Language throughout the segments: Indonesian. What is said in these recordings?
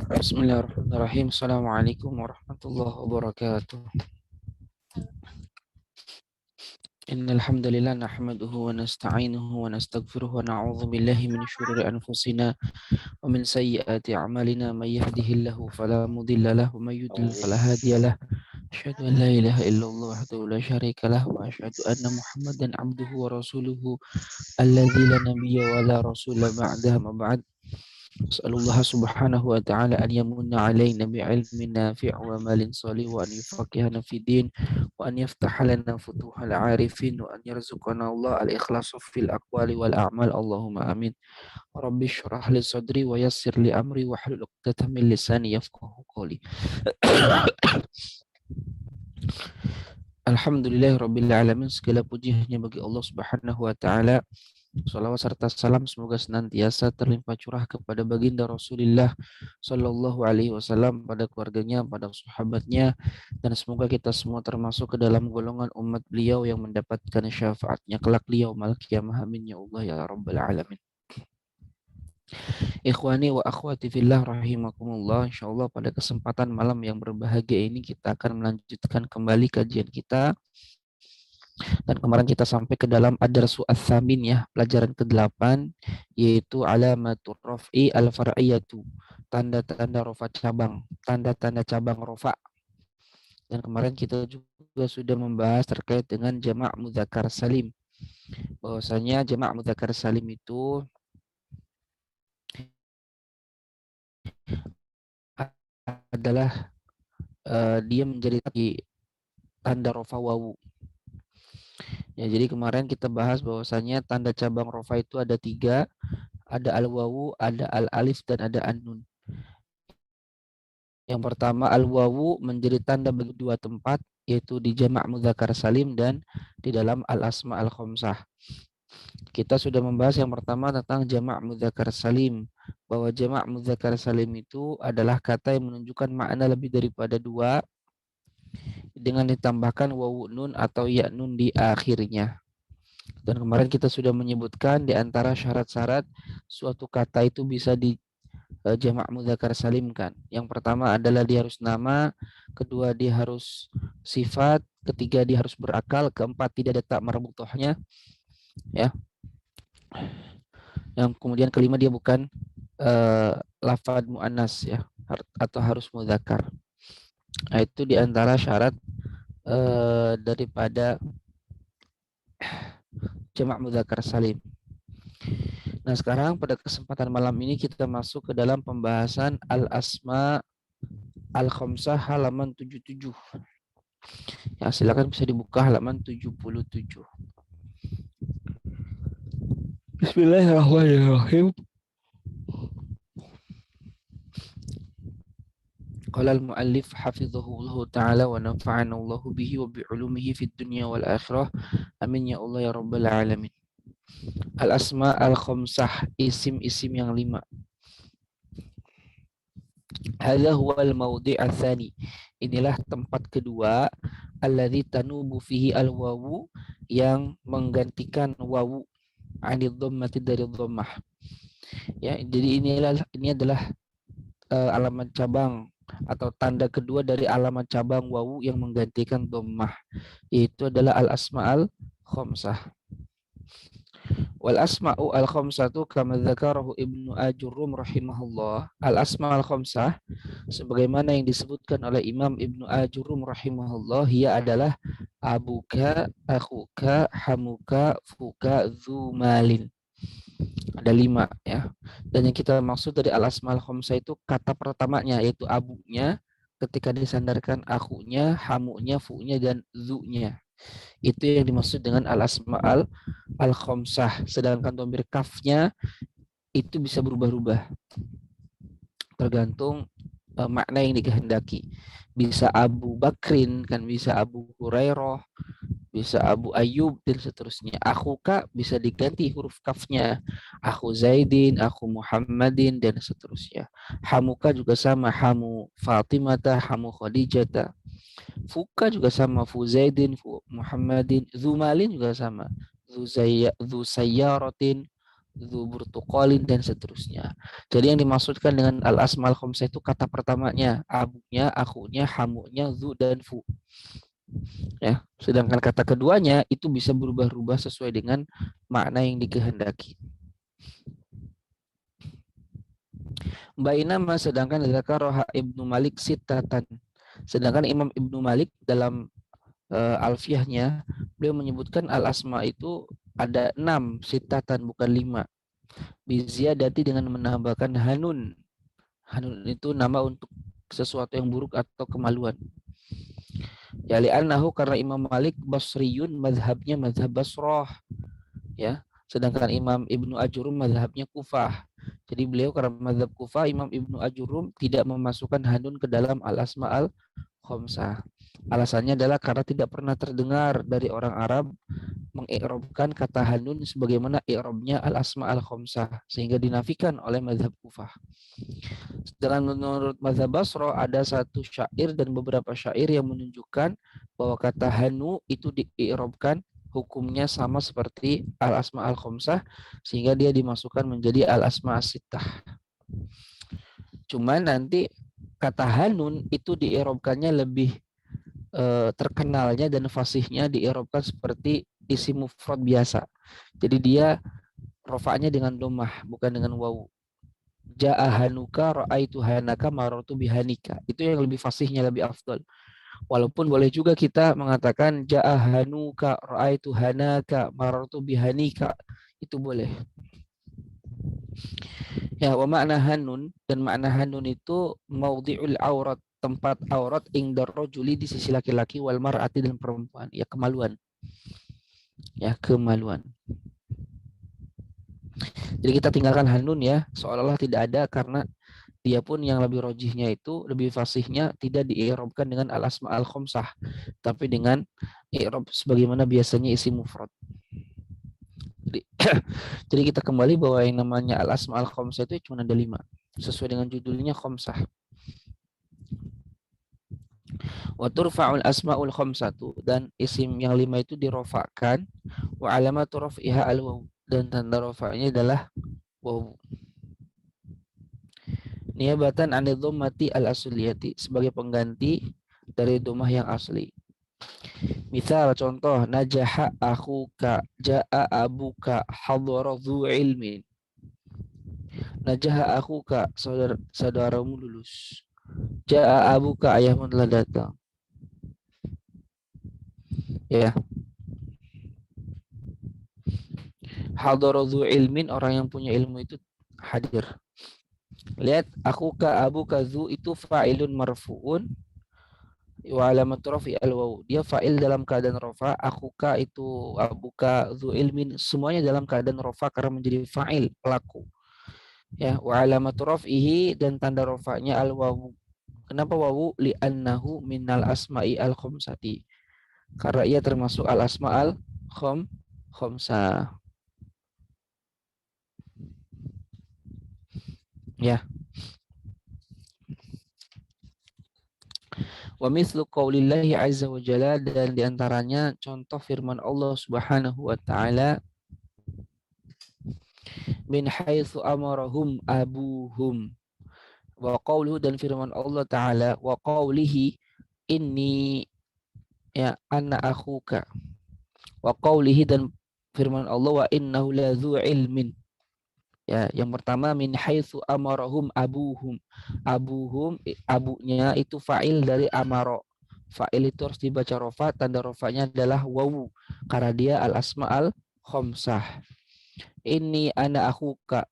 Bismillahirrahmanirrahim. Assalamualaikum warahmatullahi wabarakatuh. Innal hamdalillah nahmaduhu wa nasta'inuhu wa nastaghfiruhu wa na'udzu billahi min syururi anfusina wa min sayyiati a'malina may yahdihillahu fala mudilla lahu wa may yudlil fala hadiyalah. Asyhadu an la ilaha illallah wahdahu la syarika lah wa asyhadu anna Muhammadan abduhu wa rasuluhu alladzi la nabiyya wa la rasula ba'dahu ma ba'd. As'alullah subhanahu wa ta'ala an yamunna alaina bi'ilmin nafi' wa malin salih wa an yufaqihana fi din wa an yaftaha lana futuhal arifin wa an yarzuqana Allah al-ikhlasa fil aqwali wal a'mal Allahumma amin. Rabbi shrah li sadri wa yassir li amri wa hlul 'uqdatam min lisani yafqahu qawli. Alhamdulillahirabbil alamin, segala puji hanya bagi Allah Subhanahu wa taala. Salawat serta salam semoga senantiasa terlimpah curah kepada baginda Rasulullah Sallallahu Alaihi Wasallam, pada keluarganya, pada sahabatnya, dan semoga kita semua termasuk ke dalam golongan umat beliau yang mendapatkan syafaatnya kelak yaumul qiyamah. Amin ya Allah ya Rabbal Alamin. Ikhwani wa akhwati fillah rahimakumullah. Insyaallah pada kesempatan malam yang berbahagia ini kita akan melanjutkan kembali kajian kita. Dan kemarin kita sampai ke dalam ad-darsu ats-tsamin ya, pelajaran ke-8, yaitu alamatur raf'i al-far'iyatu, tanda-tanda rafa cabang, tanda-tanda cabang rafa. Dan kemarin kita juga sudah membahas terkait dengan jamak mudzakkar salim. Bahwasanya jamak mudzakkar salim itu adalah dia menjadi tanda rafa wawu. Ya, jadi kemarin kita bahas bahwasanya tanda cabang rofa itu ada 3, ada al-wawu, ada al-alif, dan ada an-nun. Yang pertama al-wawu menjadi tanda bagi 2 tempat, yaitu di jamak mudzakkar salim dan di dalam al-asma al-khamsah. Kita sudah membahas yang pertama tentang jamak mudzakkar salim, bahwa jamak mudzakkar salim itu adalah kata yang menunjukkan makna lebih daripada 2 dengan ditambahkan wawu nun atau ya nun di akhirnya. Dan kemarin kita sudah menyebutkan di antara syarat-syarat suatu kata itu bisa di jamak mudzakkar salimkan. Yang pertama adalah dia harus nama, kedua dia harus sifat, ketiga dia harus berakal, keempat tidak ada tak marbutohnya, ya. Yang kemudian kelima dia bukan lafaz muannas ya, atau harus mudzakkar. Nah, itu di antara syarat daripada jamak mudzakkar salim. Nah, sekarang pada kesempatan malam ini kita masuk ke dalam pembahasan al-asma al-khamsah halaman 77. Ya, silakan bisa dibuka halaman 77. Bismillahirrahmanirrahim. Qala al-muallif hafizahullah ta'ala wa nafa'ana Allah bihi wa bi'ulumihi fid dunya wal akhirah. Amin ya Allah ya rabbal alamin. Al-asma al-khamsah, isim-isim yang 5. Hadza huwa al-mawdi' ats-tsani. Inilah tempat kedua alladzi tanubu fihi al-wawu, yang menggantikan wawu anid dhammati dari dhammah. Ya, jadi ini adalah alamat cabang atau tanda kedua dari alamat cabang wawu yang menggantikan dhammah, yaitu adalah al-asma'ul khamsah. Wal asma'u al khamsatu kama dzakarahu Ibnu Ajurrum rahimahullah. Al asma'ul khamsah sebagaimana yang disebutkan oleh Imam Ibnu Ajurrum rahimahullah, ia adalah abuka, akhuka, hamuka, fuka, dzumalin. Ada 5 ya. Dan yang kita maksud dari al asma'ul khamsah itu kata pertamanya, yaitu abunya ketika disandarkan, akunya, hamunya, fu'nya, dan zu'nya. Itu yang dimaksud dengan al-asma'al al-khamsah. Sedangkan dhamir kafnya itu bisa berubah-ubah tergantung makna yang dikehendaki. Bisa Abu Bakrin, kan bisa Abu Hurairah, bisa Abu Ayyub, dan seterusnya. Akhuka bisa diganti huruf kafnya, aku Zaidin, aku Muhammadin, dan seterusnya. Hamuka juga sama, hamu Fatimata, hamu Khadijata. Fuka juga sama, Fu Zaidin, Fu Muhammadin. Zumalin juga sama, Zu Sayyaratin, dzu burtuqalin, dan seterusnya. Jadi yang dimaksudkan dengan al-asmaul khamsah itu kata pertamanya, abunya, akunya, hamunya, dzu dan fu. Ya, sedangkan kata keduanya itu bisa berubah-ubah sesuai dengan makna yang dikehendaki. Bainama, sedangkan dzakaraha Ibnu Malik sittatan. Sedangkan Imam Ibnu Malik dalam alfiyahnya beliau menyebutkan al asma itu ada 6 sitatan, bukan 5. Biziyadati, dengan menambahkan hanun. Hanun itu nama untuk sesuatu yang buruk atau kemaluan. Ya li'annahu, karena Imam Malik Basriyun, mazhabnya mazhab Basrah, ya. Sedangkan Imam Ibnu Ajurum mazhabnya Kufah. Jadi beliau karena mazhab Kufah, Imam Ibnu Ajurum tidak memasukkan hanun ke dalam al-asma al-khamsah. Alasannya adalah karena tidak pernah terdengar dari orang Arab mengi'rabkan kata hanun sebagaimana i'rabnya al-asma al-khamsah, sehingga dinafikan oleh mazhab Kufah. Sedangkan menurut mazhab Basra ada satu syair dan beberapa syair yang menunjukkan bahwa kata hanu itu di'irobkan hukumnya sama seperti al-asma al-khamsah, sehingga dia dimasukkan menjadi al-asma as-sittah. Cuman nanti kata hanun itu di'irobkannya lebih terkenalnya dan fasihnya di'irobkan seperti isim mufrad biasa. Jadi dia rofaknya dengan domah, bukan dengan wawu. Ja'a hanuka ra'aitu hanaka marartu bihanika. Itu yang lebih fasihnya, lebih afdal. Walaupun boleh juga kita mengatakan ja'a hanuka ra'aitu hanaka marartu bihanika. Itu boleh. Ya, wa makna hanun, dan makna hanun itu maudhi'ul aurat, tempat aurat ingdar rajuli, di sisi laki-laki, wal mar'ati, dan perempuan. Ya, kemaluan. Ya, kemaluan. Jadi kita tinggalkan hanun ya, seolah-olah tidak ada, karena dia pun yang lebih rojihnya itu, lebih fasihnya tidak diirobkan dengan al-asma al-khamsah, tapi dengan i'rob sebagaimana biasanya isi mufrad. Jadi, jadi kita kembali bahwa yang namanya al-asma al-khamsah itu cuma ada 5, sesuai dengan judulnya khamsah. Wa turfa'ul asma'ul khamsatu, dan isim yang 5 itu dirofakkan, wa alamatu raf'iha al-waw, dan tanda rofaknya adalah waw. Niabatan anil dhammati al-asliyati, sebagai pengganti dari dhammah yang asli. Misal contoh, najaha akhuka, ja'a abuka, hadara dhu ilmin. Najaha akhuka, saudaramu lulus. Ja'a abuka, ayahmu telah datang. Ya, hadara dhu ilmin, orang yang punya ilmu itu hadir. Lihat, akhuka, abuka, dhu itu fa'ilun marfu'un wa alamat rafi al-waw. Dia fa'il dalam keadaan rafa, akhuka itu, abuka, dhu ilmin, semuanya dalam keadaan rafa karena menjadi fa'il, pelaku. Ya, wa alamat raf'ihi, dan tanda rafa'nya al-waw. Kenapa wawu? Li'annahu minal asma'i al-khamsati. Karena ia termasuk al-asma al-khamsah. Ya. Wa mithlu qaulillahi azza wa jalla, dan diantaranya contoh firman Allah subhanahu wa ta'ala, min haitsu amarahum abuhum. Wa qauluhu, dan firman Allah ta'ala, wa qaulihi inni, ya, ana akhuka. Wa qaulihi, dan firman Allah, wa innahu la dzu ilmin. Ya, yang pertama min haitsu amarahum abuhum. Abuhum, abunya itu fa'il dari amaro. Fa'il itu harus dibaca rofa, tanda rofanya adalah wawu karena dia al asma al khamsah. Ini ana akhuka.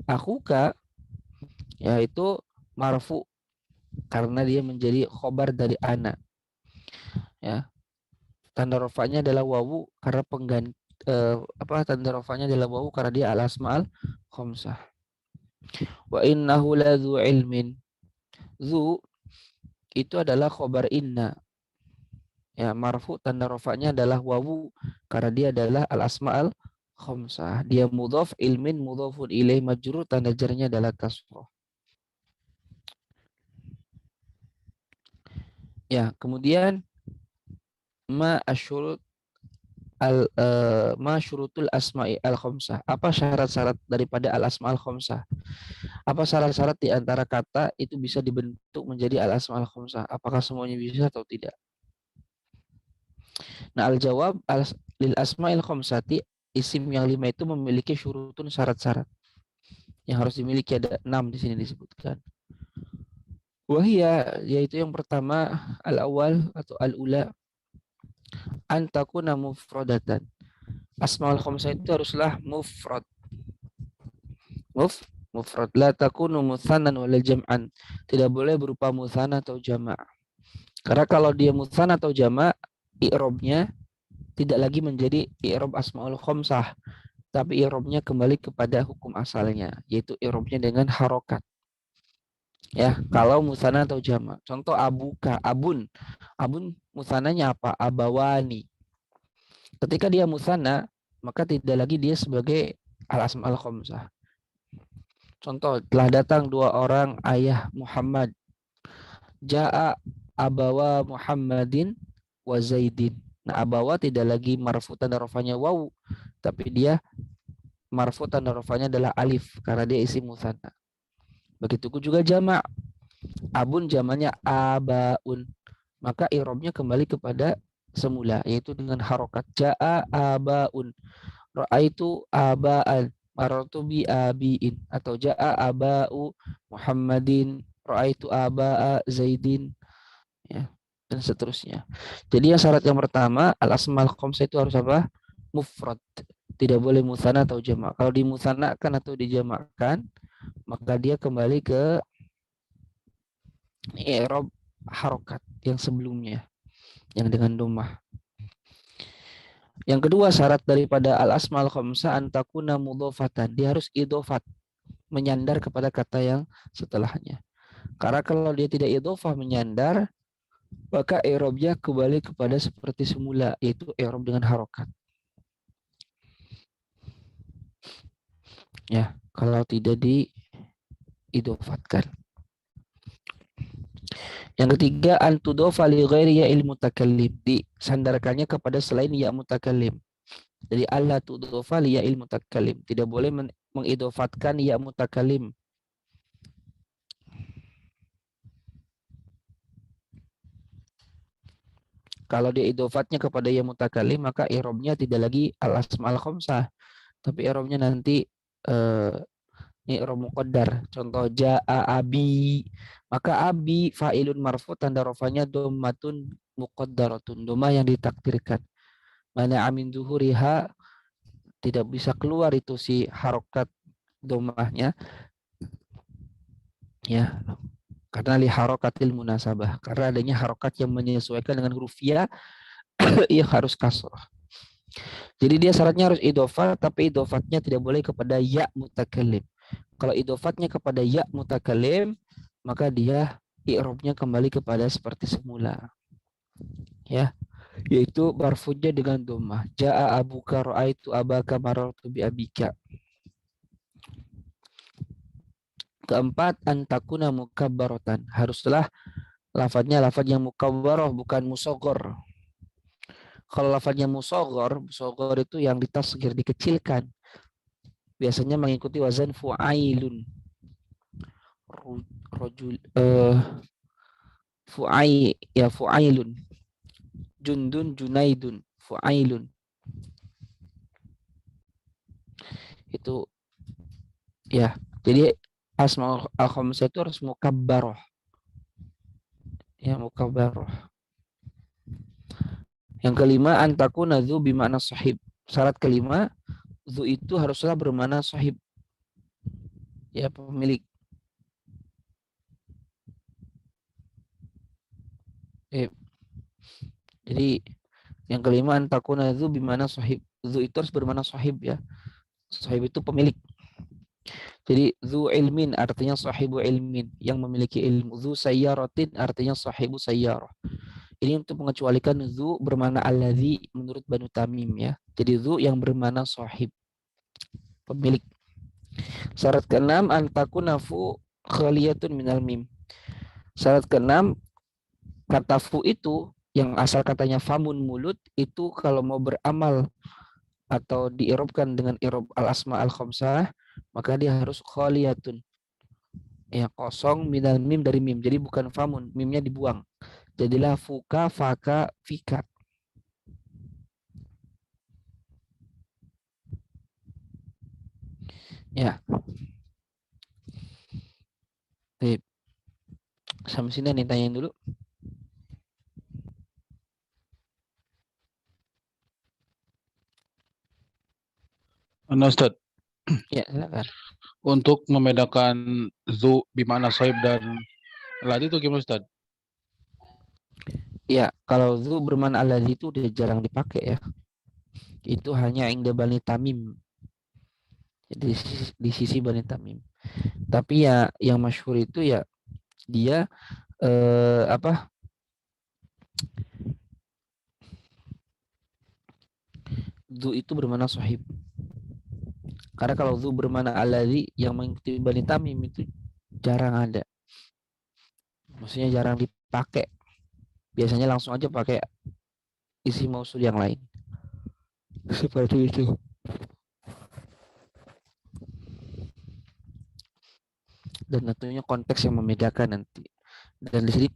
Akhuka yaitu marfu karena dia menjadi khobar dari ana. Ya. Tanda rofanya adalah wawu karena pengganti tanda rofanya adalah wawu karena dia al asma al khamsah. Wa innahu la dzu ilmin. Dzu itu adalah khobar inna. Ya, marfu tanda rofanya adalah wawu karena dia adalah al asma al khamsah. Dia mudhaf, ilmin mudhafun ilaih, majrur, tanda jarnya adalah kasrah. Ya, kemudian ma asyurut ma syurutul asma'i al khamsah. Apa syarat-syarat daripada al asma al khamsah? Apa syarat-syarat di antara kata itu bisa dibentuk menjadi al asma al khamsah? Apakah semuanya bisa atau tidak? Nah, al jawab lil asma'il khamsati, isim yang 5 itu memiliki syurutun, syarat-syarat yang harus dimiliki, ada 6 di sini disebutkan. Wahia, yaitu yang pertama, al awal atau al ula, antakuna mufradatan. Asmaul khamsah itu haruslah mufrad. Mufrad. La takunu muthanan wala jam'an. Tidak boleh berupa muthanna atau jama'. Karena kalau dia muthanna atau jama', i'robnya tidak lagi menjadi i'rob asmaul khamsah, tapi i'robnya kembali kepada hukum asalnya, yaitu i'robnya dengan harokat. Ya, kalau muthanna atau jama'. Contoh abuka, abun. Abun muthananya apa? Abawani. Ketika dia muthanna, maka tidak lagi dia sebagai al-asma al-khamsah. Contoh, telah datang 2 orang ayah Muhammad. Ja'a abawa Muhammadin wa Zaidin. Nah, abawa tidak lagi marfu tanda rafanya wawu, tapi dia marfu tanda rafanya adalah alif karena dia isim mutsanna. Begitu juga jamak. Abun jamannya abaun. Maka i'rabnya kembali kepada semula, yaitu dengan harokat. Ja'a abaun. Ra'aitu aba'an. Marartu bi abiin. Atau ja'a aba'u Muhammadin. Ra'aitu aba'a Zaidin. Ya, dan seterusnya. Jadi yang syarat yang pertama, al-asmal khamsah itu harus apa? Mufrad. Tidak boleh musanna atau jamak. Kalau dimusannakan atau dijamakkan, maka dia kembali ke i'rab harokat yang sebelumnya, yang dengan dhammah. Yang kedua, syarat daripada al-asmal khamsah antakuna mudhofatan. Dia harus idhofat, menyandar kepada kata yang setelahnya. Karena kalau dia tidak idhofah, menyandar, maka i'rabnya kembali kepada seperti semula, yaitu i'rab dengan harokat. Ya, kalau tidak diidhofatkan. Yang ketiga, antudofa li ghairi ya ilmu mutakallim, disandarkannya kepada selain ya mutakallim. Jadi Allah tudofa li ya ilmu mutakallim, tidak boleh mengidofatkan ya mutakallim. Kalau dia idofatnya kepada ya mutakallim, maka i'rabnya tidak lagi al asmaul khamsah, tapi i'rabnya nanti i'rab muqaddar. Contoh jaa abi, maka abi fa'ilun marfu, tanda rafanya dhammatun muqaddaratun, dhammah yang ditakdirkan. Mana amin zuhuriha, tidak bisa keluar itu si harokat dhammahnya, ya, karena li harokatil munasabah, karena adanya harokat yang menyesuaikan dengan huruf ya yang harus kasrah. Jadi dia syaratnya harus idhofah, tapi idhofatnya tidak boleh kepada ya mutakallim. Kalau idhofatnya kepada ya mutakallim, maka dia i'rabnya kembali kepada seperti semula. Ya, yaitu marfu'nya dengan dhammah. Ja'a abuka ra'aitu abaka marartu bi abika. Keempat, antakuna mukabbaratan. Haruslah lafadznya lafadz yang mukabbarah, bukan musogor. Kalau lafadznya musogor itu yang ditasghir, dikecilkan. Biasanya mengikuti wazan fu'ailun. Rojul, fu'ailun. Jundun, junaidun, fu'ailun. Itu ya. Jadi asmaul khamsah itu harus mukabbarah. Ya, mukabbarah. Yang kelima, antakuna dzu bima'na sahib. Syarat kelima, dzu itu haruslah bermakna sahib. Ya, pemilik. Jadi yang kelima, antakuna dzu bima'na sahib. Dzu itu harus bermakna sahib, ya. Sahib itu pemilik. Jadi dzu ilmin artinya sahibu ilmin, yang memiliki ilmu. Dzu sayyaratin artinya sahibu sayyarah. Ini untuk mengecualikan dzu bermakna alladzi menurut Banu Tamim, ya. Jadi dzu yang bermakna sahib, pemilik. Syarat keenam, antakuna fu khaliyatun minal mim. Syarat keenam, kata fu itu yang asal katanya famun mulut itu kalau mau beramal atau diirobkan dengan irob al asma al khamsah maka dia harus kholiyatun, ya kosong minal mim dari mim, jadi bukan famun, mimnya dibuang, jadilah fuka faka fika. Ya, baik. Sampai sini nih tanyain dulu. Nah, Ustaz, Ya, silakan. untuk membedakan zu bimana soib dan ladi itu gimana Ustaz? Ya, kalau zu bermana alladzi itu udah jarang dipakai ya. Itu hanya ingda Bani Tamim. Jadi di sisi Bani Tamim. Tapi ya yang masyhur itu ya dia apa? Zu itu bermana sahib. Karena kalau zu bermana alladzi yang mengikuti Bani Tamim itu jarang ada. Maksudnya jarang dipakai. Biasanya langsung aja pakai isi mausul yang lain. Seperti itu. Dan tentunya konteks yang membedakan nanti. Dan di sini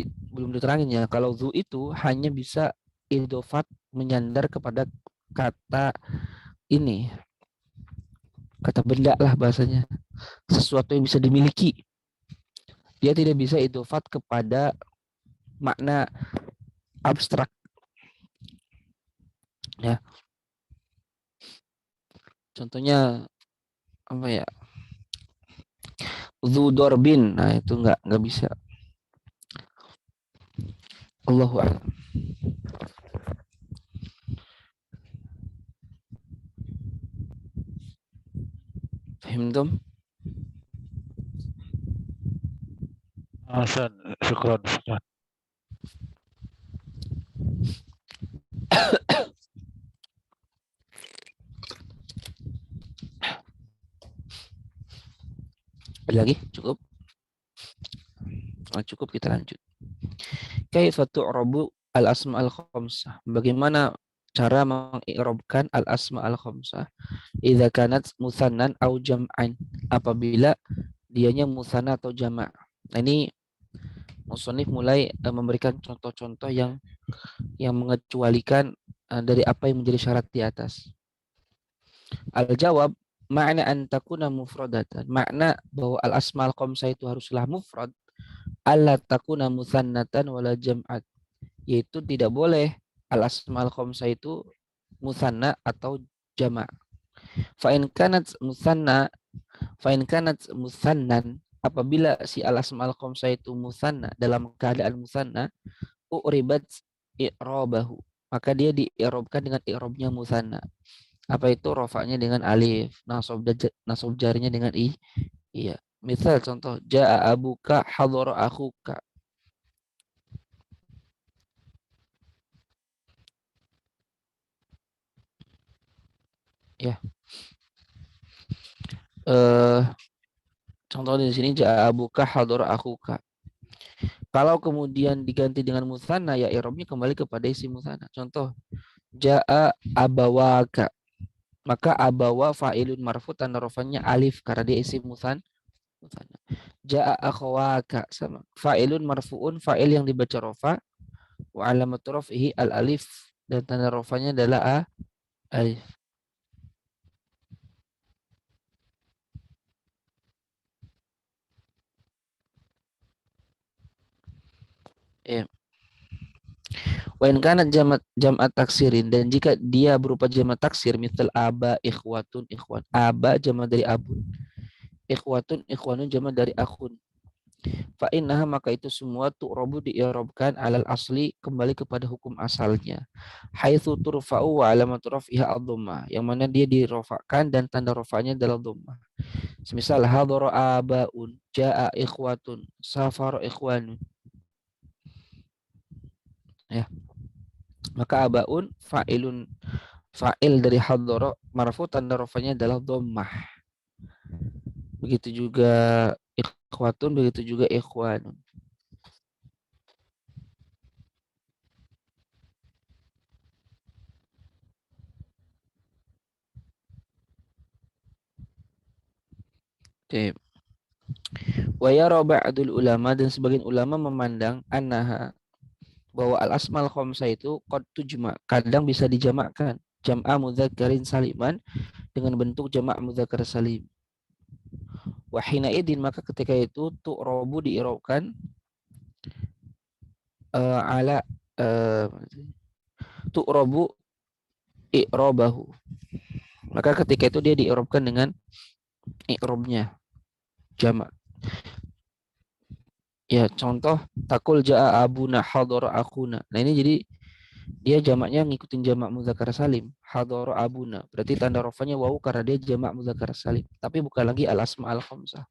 belum diterangin ya kalau zu itu hanya bisa idofat menyandar kepada kata ini, kata benda lah bahasanya, sesuatu yang bisa dimiliki. Dia tidak bisa idofat kepada makna abstrak ya. Contohnya apa ya, zu dorbin, nah itu nggak bisa. Allahu a'lam. Fahimtum? Ustaz, syukran Ustaz. Ada lagi? Cukup? Oh, cukup, kita lanjut. Kaifa tu'rabu al-asma al-khamsah? Bagaimana cara mengi'rabkan al-asma al-khamsah? Idza kanat musannan au jam'an. Apabila dianya musanna atau jama'. Nah, ini musannif mulai memberikan contoh-contoh yang mengecualikan dari apa yang menjadi syarat di atas. Al-jawab makna an takuna mufradatan. Makna bahwa al-asma al-khamsah itu haruslah mufrad. Alla takuna musannatan wala jam'at. Yaitu tidak boleh al-asma al-khamsah itu musanna atau jama'. Fa in kanat musanna, fa in kanat musannan, apabila si al-asma al-khamsah itu musanna dalam keadaan musanna, u'ribat i'rabahu, maka dia di'irobkan dengan i'robnya musanna. Apa itu? Rofaknya dengan alif, nasab jarinya dengan i. Iya. Misal contoh, ja'a abuka hadhara akhuka. Ya. Eh contoh di sini ja'a abuka hadhara akhuka. Kalau kemudian diganti dengan musanna, ya i'rabnya kembali kepada isi musanna. Contoh, ja'a abawaka. Maka abawa fa'ilun marfu, tanda rofanya alif karena dia isi musanna. Ja'a akhawaka, sama. Fa'ilun marfu'un, fa'il yang dibaca rofa, wa alamatu raf'ihi al alif, dan tanda rofanya adalah alif. Ya. Wa in kana jam'at taksirin, dan jika dia berupa jamak taksir, misal aba ikhwatun ikhwan. Aba jamak dari abun. Ikhwatun ikhwanun jamak dari akhun. Fa innaha, maka itu semua tu'rabu di'irabkan alal asli, kembali kepada hukum asalnya. Haitsu turfa'u wa alamatu raf'iha ad-dhammah, yang mana dia dirofakkan dan tanda rofanya adalah dhammah. Semisal hadara abaun, jaa ikhwatun, safara ikhwanun. Ya, maka abaun fa'il dari hadara marfu, tanda rofanya adalah dhammah. Begitu juga ikhwatun, begitu juga ikhwanun. Tip. Wa yara ba'dul ulama, dan sebagian ulama memandang annaha, bahwa al asmal khamsah itu qad tujma, kadang bisa dijamakkan jam'a mudzakkarin saliman dengan bentuk jamak mudzakkar salim. Wa hina idin, maka ketika itu tu'rabu diirobkan ala tu'rabu i'rabahu, maka ketika itu dia diirobkan dengan i'robnya jamak. Ya, contoh takul ja'a abuna hadara akhuna. Nah, ini jadi dia jamaknya ngikutin jamak mudzakkar salim, hadara abuna. Berarti tanda rafanya wawu karena dia jamak mudzakkar salim, tapi bukan lagi al asma al khamsah.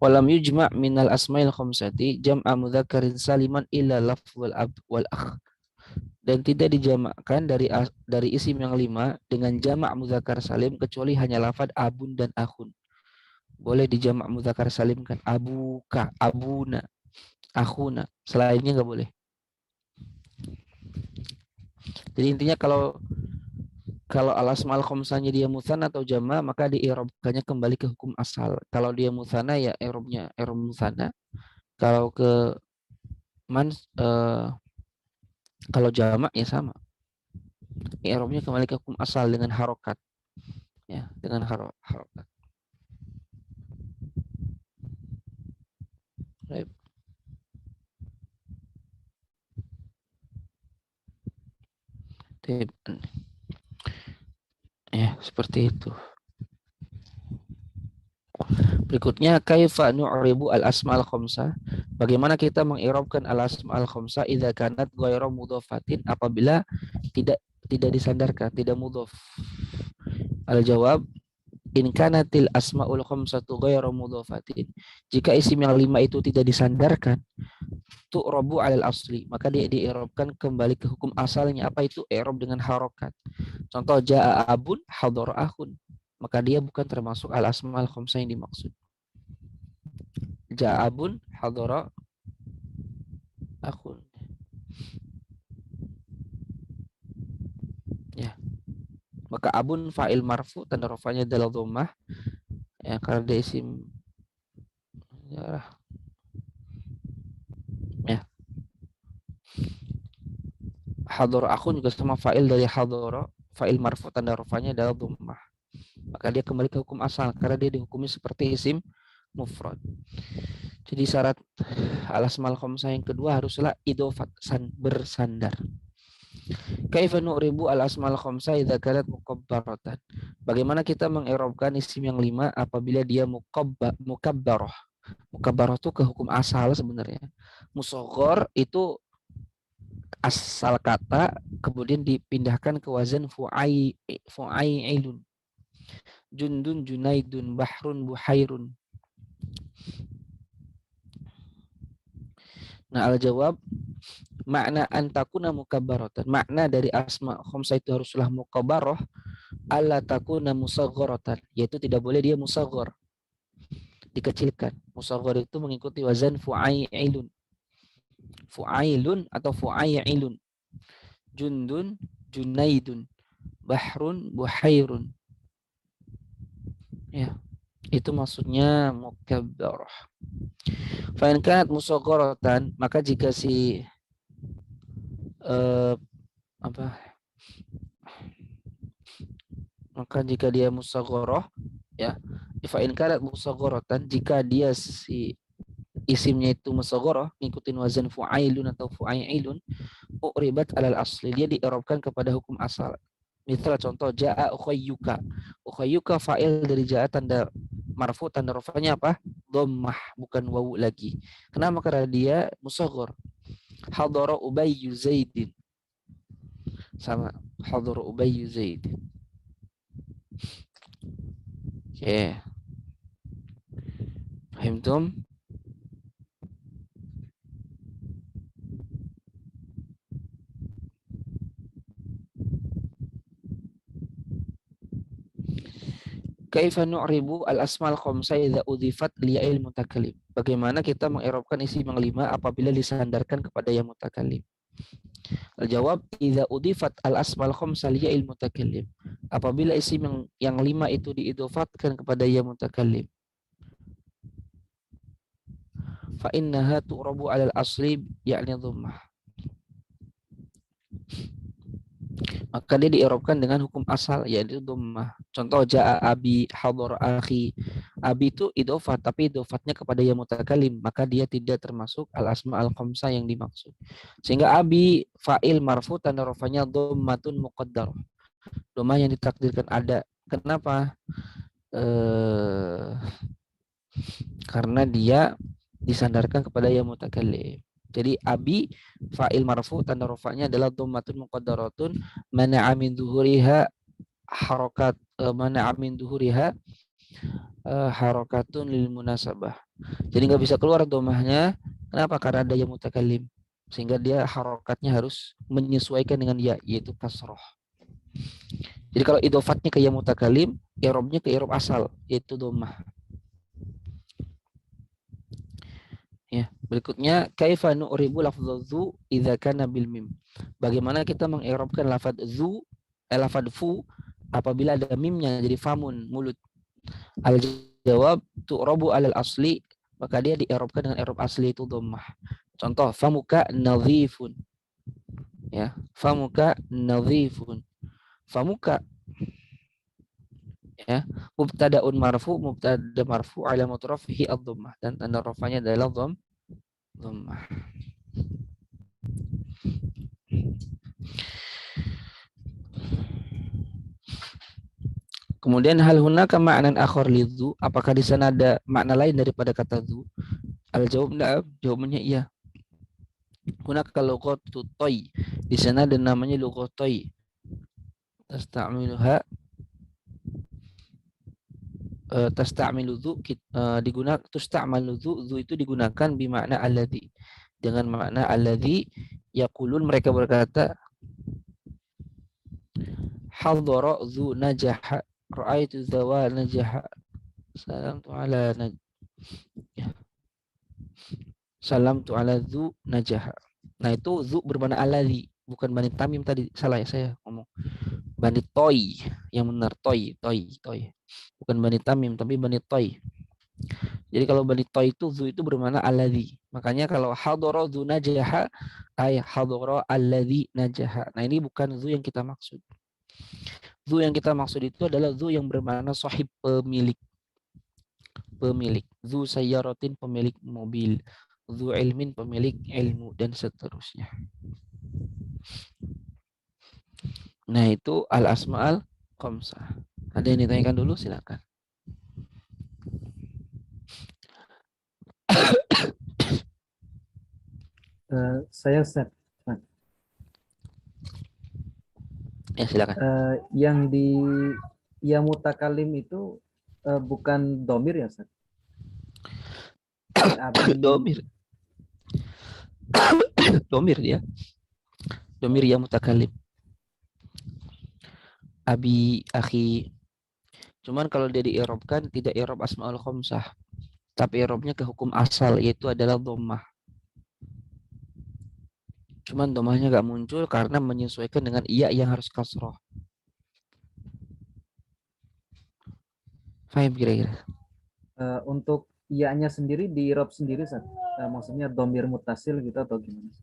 Walam yujma' minal asma'il khamsati jam'a mudzakkarin saliman illa laf wal ab wal akh. Dan tidak dijamakkan dari isim yang 5 dengan jamak mudzakkar salim kecuali hanya lafaz abun dan akhun. Boleh dijamak mudzakkar salim kan, abuka, abuna, akhuna. Selainnya nggak boleh. Jadi intinya kalau al asmaul khamsahnya dia mutsanna atau jama, maka diirobkannya kembali ke hukum asal. Kalau dia mutsanna ya i'robnya i'rob mutsanna. Kalau ke kalau jama ya sama. I'robnya kembali ke hukum asal dengan harokat. Ya, dengan harokat. Baik. Ya, seperti itu. Berikutnya, kaifa nu'ribu al-asma'al khamsah? Bagaimana kita mengirobkan al-asma'al khamsah idza kanat ghairu mudhafatin, apabila tidak disandarkan, tidak mudhaf. Al-jawab, in kanatil asma'ul khamsatu ghairu mudhafatin. Jika isim yang 5 itu tidak disandarkan, tu'rabu 'alal asli, maka dia diirobkan kembali ke hukum asalnya. Apa itu? I'rab dengan harokat. Contoh, ja'a abun hadara akhun, maka dia bukan termasuk al asma'ul khamsah yang dimaksud. Ja'a abun hadara akhun. Ya. Maka abun fa'il marfu, tanda rafanya adalah dhammah. Ya, karena dia isim ya. Ya. Hadara akhun juga sama fa'il dari hadara, fa'il marfu, tanda rafanya adalah dhammah. Maka dia kembali ke hukum asal karena dia dihukumi seperti isim mufrad. Jadi syarat al-asmaul khamsah yang kedua haruslah idhofat, bersandar. Kaifa nu'ribu al-asmaul khamsah idza kanat mukabbaratan? Bagaimana kita mengirobkan isim yang 5 apabila dia mukabbarah? Mukabbarah itu ke hukum asal sebenarnya. Musaghar itu asal kata kemudian dipindahkan ke wazan fu'ailun. Jundun, junaidun, bahrun, buhairun. Nah, al-jawab, makna antakuna mukabbaratan. Makna dari asma khamsah itu haruslah mukabbarah, alla takuna musaghharatan, yaitu tidak boleh dia musaghhar, dikecilkan. Musaghhar itu mengikuti wazan fu'ailun. Fu'ailun atau fu'ailun. Jundun, junaidun, bahrun, buhairun. Ya, itu maksudnya mukabbarah. Fa in kanat musaghharatan, maka jika si maka jika dia musaghharah, ya, fa in kanat musaghharatan, jika dia si isimnya itu musaghharah ngikutin wazan fu'ailun atau fu'ailun, uribat alal asli, dia diirobkan kepada hukum asal. Misal contoh, ja'a ukhayyuka. Ukhayyuka fa'il dari ja'a, tanda marfu, tanda rafanya apa? Dhammah, bukan wawu lagi. Kenapa? Karena dia musaghhar. Hadara Ubayyu Zaidin. Sama, hadara Ubayyu Zaidin. Oke. Fahimtum? Kaifa nu'ribu al-asmal khamsah idza udhifat li'il mutakallim? Bagaimana kita mengirobkan isim yang 5 apabila disandarkan kepada yang mutakallim? Al-jawab, idza udifat al-asmal khamsah li ya'il mutakallim. Apabila isim yang 5 itu diidofatkan kepada ya mutakallim, fa innaha tu'rabu 'alal asli yakni dhammah. Maka dia diirobkan dengan hukum asal yaitu dhammah. Contoh jaa abi, hadar akhi. Abi itu idofat tapi idofatnya kepada ya mutakallim, maka dia tidak termasuk al-asma al-khamsah yang dimaksud. Sehingga abi fa'il marfu tanda rafanya dhammatun muqaddarah. Dhammah yang ditakdirkan ada. Kenapa? Karena dia disandarkan kepada ya mutakallim. Jadi abi fa'il marfu tanda rafanya adalah dhammatun muqaddaratun mana'a min zuhuriha harokat mana'a min zuhuriha harokatun lil munasabah. Jadi nggak bisa keluar dhammahnya. Kenapa? Karena ada ya mutakallim. Sehingga dia harokatnya harus menyesuaikan dengan ya, yaitu kasroh. Jadi kalau idofatnya ke ya mutakallim, i'rabnya ke i'rab asal, yaitu dhammah. Ya, berikutnya kaifa nu'ribu lafdz dzu idza kana bil mim. Bagaimana kita mengi'rabkan lafadz dzu, lafadz fu apabila ada mimnya jadi famun, mulut. Al jawab tu'rabu alal asli, maka dia di'rabkan dengan i'rab asli itu dhammah. Contoh famuka nadhifun. Ya, famuka nadhifun. Famuka ya, mubtada'un marfu, mubtada marfu alamat rafihi ad-dhammah dan tanda rafanya adalah dhammah. Kemudian hal hunaka ma'nan akhar lidzu, apakah di sana ada makna lain daripada kata dzu? Al jawab na'am, jawabannya iya. Hunaka lughatu toy, di sana ada namanya lughat toy. Tasta'miluha tasta'milu dzu digunakan tusta'malu dzu itu digunakan bimakna alladzi, dengan makna alladzi yaqulun, mereka berkata hadara dzu najaha, ra'aitu dzawa najaha, salamtu ala salamtu ala dzu najaha. Nah itu dzu bermakna alladzi, bukan bani tamim tadi, salah ya saya ngomong. Bani toy, yang benar toy, bukan bani tamim tapi bani toy. Jadi kalau bani toy itu dzu itu bermakna alladzi. Makanya kalau hadara dzu najaha ay hadara alladzi najaha. Nah ini bukan dzu yang kita maksud. Dzu yang kita maksud itu adalah dzu yang bermakna sahib, pemilik. Dzu sayyaratin, pemilik mobil. Dzu ilmin, pemilik ilmu, dan seterusnya. Nah itu al-asma'al khamsah. Ada yang ditanyakan dulu, silakan. Saya Ustaz. Ya silakan. Yang di ya mutakalim itu bukan domir ya Ustaz? Domir. Domir dia. Domir ya mutakalim. Abi, akhi. Cuman kalau dia diirobkan tidak irob asmaul khamsah, tapi irobnya ke hukum asal, yaitu adalah dhammah. Cuman dhammahnya gak muncul karena menyesuaikan dengan iya yang harus kasroh. Fahim kira-kira? Untuk iya-nya sendiri di irob sendiri Ustaz? Maksudnya domir mutasil gitu atau gimana?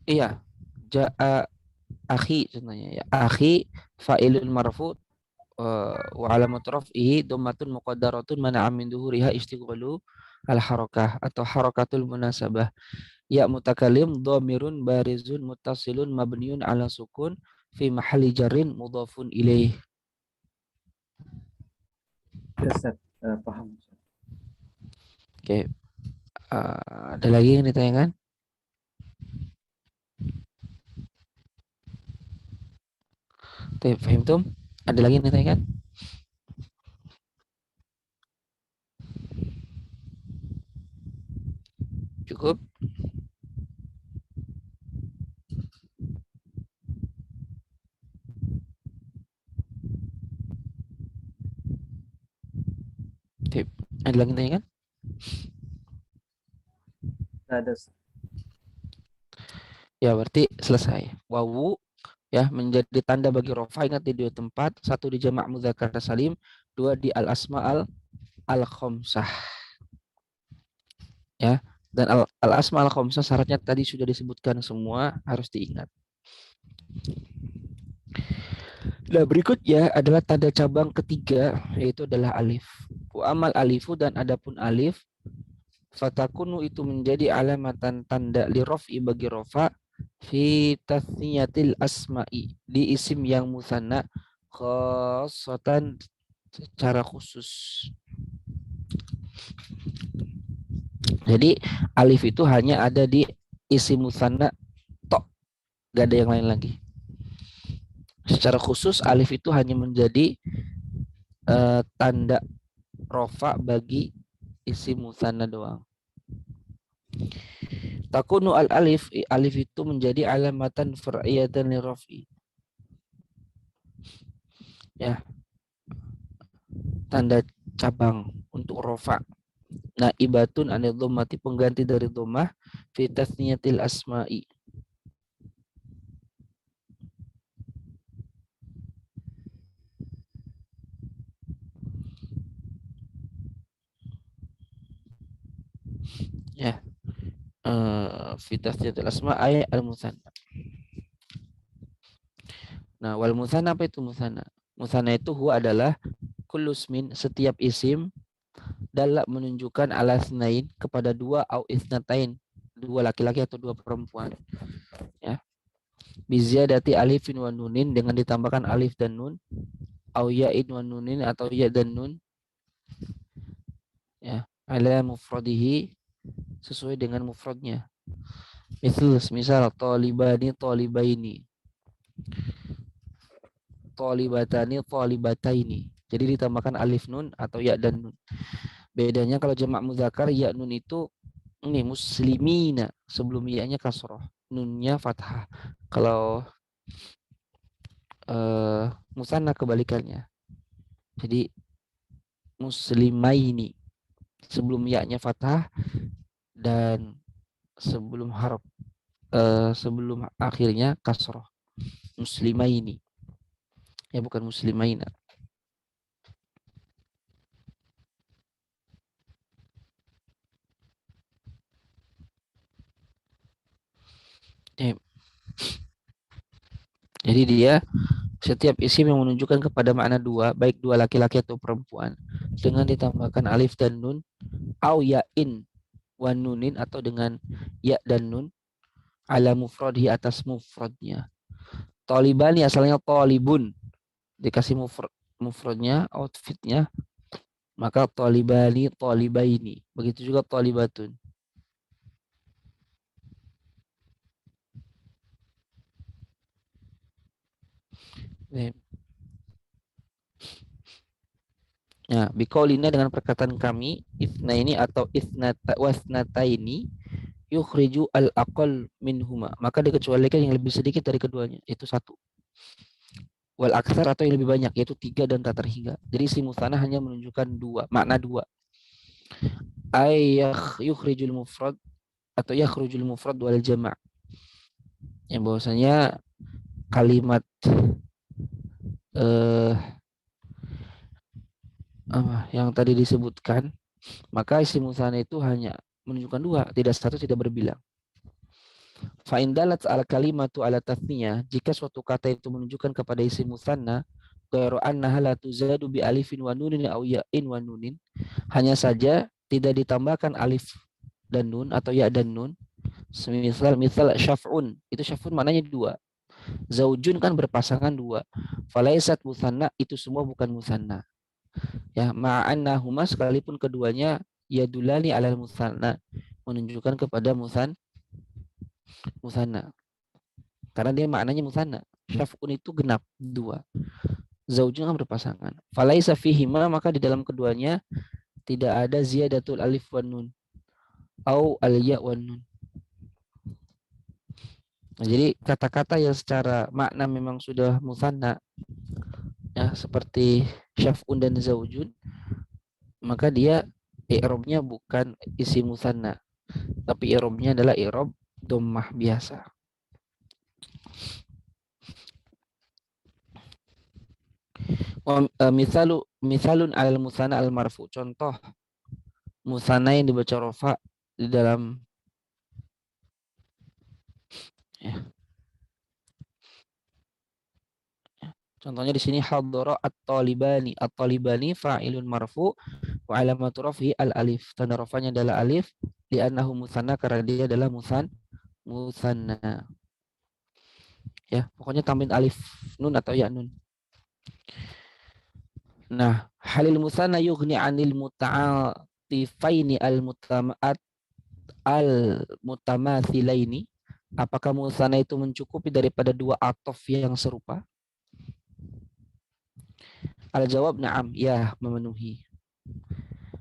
Iya. Ja'a akhi contohnya ya. Akhi fa'ilun marfu wa alamat raf'ihi dhammatun muqaddaratun mana'a min dhuhuriha istighfalu al harakah atau harakatul munasabah. Ya mutakalim dhamirun barizun muttasilun mabniun ala sukun fi mahalli jarrin mudhafun ilaih. Ya Ustaz, paham. Oke. Ada lagi yang ditanyakan? Fahimtum? Ada lagi yang ditanyakan? Cukup? Ada lagi yang ditanyakan? Nggak ada Ustaz. Ya, berarti selesai. Wawu ya menjadi tanda bagi rofa, ingat di dua tempat, satu di jamak mudzakkar salim, dua di al asma al khamsah ya. Dan al asma al khamsah syaratnya tadi sudah disebutkan semua, harus diingat. Nah, berikutnya adalah tanda cabang ketiga, yaitu adalah alif. Wa amal alifu, dan adapun alif, fatakunu itu menjadi alamatan tanda li raf'i bagi rofa, fi tathniyatil asma'i, di isim yang musanna, khassatan secara khusus. Jadi alif itu hanya ada di isim musanna tok, gak ada yang lain lagi. Secara khusus alif itu hanya menjadi tanda rofa bagi isim musanna doang. Takunu al alif, alif itu menjadi alamatan far'iyatan li raf'i. Ya, tanda cabang untuk rofa. Naibatun anil dhammati, pengganti dari dhammah, fi tasniyatil asma'i. Ya, fi tasniyatil asma' ay al musanna. Nah, wal musanna, apa itu musanna? Musanna itu huwa adalah kulusmin, setiap isim dalam menunjukkan ala snain, kepada dua, au isnatain, dua laki-laki atau dua perempuan. Ya. Biziyadati alifin wa nunin, dengan ditambahkan alif dan nun, au ya'in wa nunin, atau ya dan nun, ya, ala mufradihi, sesuai dengan mufradnya. Misal talibani talibaini, talibatani talibataini. Jadi ditambahkan alif nun atau ya dan nun. Bedanya kalau jamak muzakkar, ya nun itu ini muslimina, sebelum ya-nya kasroh, nunnya fathah. Kalau musanna kebalikannya. Jadi muslimaini, sebelum ya-nya fathah, dan sebelum sebelum akhirnya kasroh. Muslimaini. Ya, bukan muslimaina. Ya. Jadi dia setiap isim yang menunjukkan kepada makna dua, baik dua laki-laki atau perempuan, dengan ditambahkan alif dan nun, au ya'in wa nunin, atau dengan ya dan nun, ala mufradhi, atas mufradnya. Talibani asalnya talibun, dikasih mufradnya, outfitnya, maka talibani talibaini. Begitu juga talibatun. Ya, biqaulina, dengan perkataan kami, itsnaini atau wasnataini, yukhriju al-aqal minhuma, maka dikecualikan yang lebih sedikit dari keduanya, itu satu. Wal aksar, atau yang lebih banyak, yaitu tiga dan tak terhingga. Jadi isim musanna hanya menunjukkan dua, makna dua. Ay yukhrijul mufrad, atau yakhrujul mufrad wal jama'. Yang bahwasanya kalimat yang tadi disebutkan, maka isim musanna itu hanya menunjukkan dua, tidak satu, tidak berbilang. Fa in dalat al kalimatu ala tathniyah, jika suatu kata itu menunjukkan kepada isim musanna, ghairu annaha la tuzadu bi alifin wa nunin aw ya'in wa nunin, hanya saja tidak ditambahkan alif dan nun atau ya dan nun. Misal syaf'un, itu syaf'un maknanya dua. Zaujun kan berpasangan dua. Falaisat musanna, itu semua bukan musanna. Ya, ma'annahuma, sekalipun keduanya yadulani alal musanna, menunjukkan kepada musanna. Karena dia maknanya musanna. Syaf'un itu genap, dua. Zaujun kan berpasangan. Falaisa fihima, maka di dalam keduanya tidak ada ziyadatul alif wan nun au al ya wan nun. Nah, jadi kata-kata yang secara makna memang sudah musanna, ya, seperti syaf'un dan zaujun, maka dia i'rabnya bukan isim musanna, tapi i'rabnya adalah i'rab dhammah biasa. Misalun al musana al marfu. Contoh musana yang dibaca rofa di dalam ya. Contohnya di sini hadara at-talibani. At-talibani fa'ilun marfu wa alamatu raf'i al-alif. Tanda rafanya adalah alif li'annahu musanna karena dia adalah musanna. Ya, pokoknya tambahin alif nun atau ya nun. Nah, halil musanna yughni 'anil muta'atifaini al-mutamathilaini. Apakah musanna itu mencukupi daripada dua atof yang serupa? Al-jawab na'am, ya, memenuhi.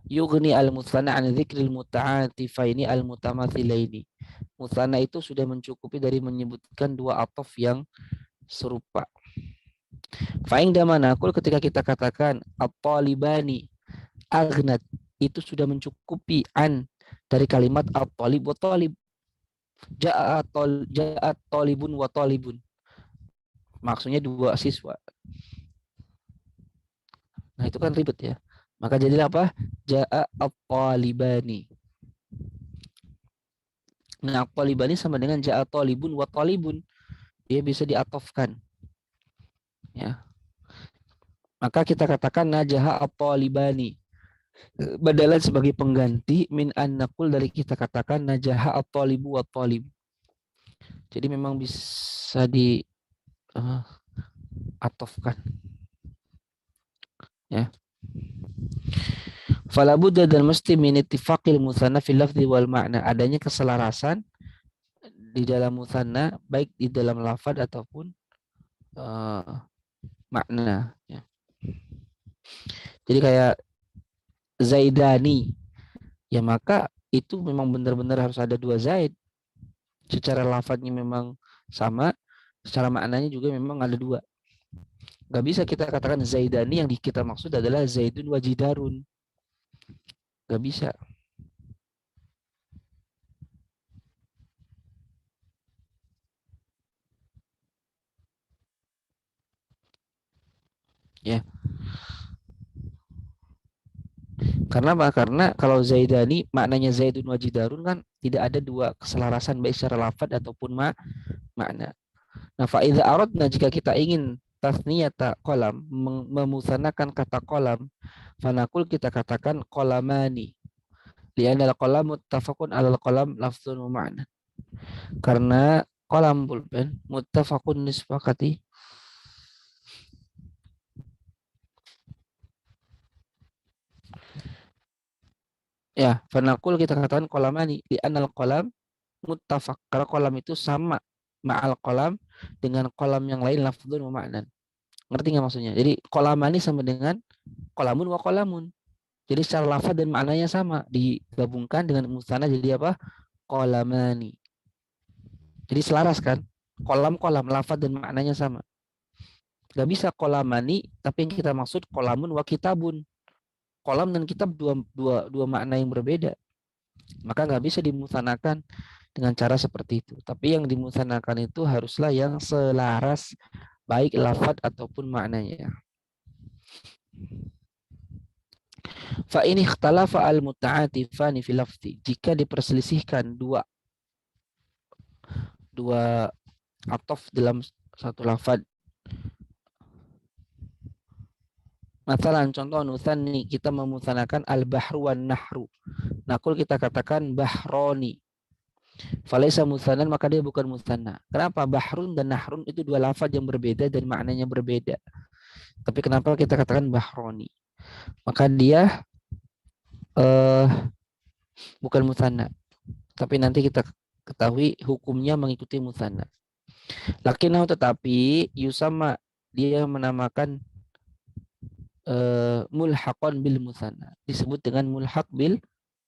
Yughni al-musanna an dzikril muta'atifaini al-mutamathilaini. Musanna itu sudah mencukupi dari menyebutkan dua atof yang serupa. Fa'ing damana kul ketika kita katakan at-talibani aghnat itu sudah mencukupi an dari kalimat at-talib wa talib. Ja'at talibun wa talibun. Maksudnya dua siswa. Nah, itu kan ribet ya. Maka jadilah apa? Ja'a at-talibani. Nah, at-talibani sama dengan ja'a talibun wa talibun. Dia bisa diatofkan. Ya. Maka kita katakan najaha at-talibani. Badalan sebagai pengganti min an-naqul dari kita katakan najaha at-talibu wa talib. Jadi memang bisa di atofkan. Ya. Fala budda dan mesti min ittifaqil musanna fil lafzi wal ma'na. Adanya keselarasan di dalam musanna baik di dalam lafaz ataupun makna. Ya. Jadi kayak Zaidani, ya maka itu memang benar-benar harus ada dua Zaid. Secara lafadznya memang sama, secara maknanya juga memang ada dua. Gak bisa kita katakan Zaidani yang kita maksud adalah Zaidun wajidarun. Gak bisa. Ya. Karena apa? Karena kalau Zaidani maknanya Zaidun wajidarun kan tidak ada dua keselarasan baik secara lafadz ataupun makna. Nah, fa'idha aradna jika kita ingin tasniyata kolam, memusanakan kata kolam, fanakul kita katakan kolamani. Lianal kolam muttafaqun alal kolam lafzun wa ma'na. Karena kolam pulpen muttafaqun disepakati. Ya, fanakul kita katakan kolamani. Lianal kolam muttafaq. Karena kolam itu sama ma'al kolam dengan kolam yang lain lafzun wa ma'nan. Ngerti nggak maksudnya? Jadi kolamani sama dengan kolamun wa kolamun. Jadi secara lafaz dan maknanya sama, digabungkan dengan musanna jadi apa? Kolamani. Jadi selaras kan? Kolam-kolam, lafaz dan maknanya sama. Gak bisa kolamani, tapi yang kita maksud kolamun wa kitabun. Kolam dan kitab dua makna yang berbeda. Maka gak bisa dimusanakan dengan cara seperti itu. Tapi yang dimusanakan itu haruslah yang selaras, baik lafaz ataupun maknanya. Fa ini ikhtalafa al-muta'atifani fil lafzi. Jika diperselisihkan dua atof dalam satu lafaz. Masalah contoh nusanni kita memusanakan al-bahru wan nahru. Nakul kita katakan bahroni. Falaisa musanan maka dia bukan musanna. Kenapa? Bahrun dan nahrun itu dua lafaz yang berbeda dan maknanya berbeda. Tapi kenapa kita katakan bahroni? Maka dia bukan musanna. Tapi nanti kita ketahui hukumnya mengikuti musanna. Lakinnahu tetapi yusama dia menamakan mulhaqan bil musanna. Disebut dengan mulhaq bil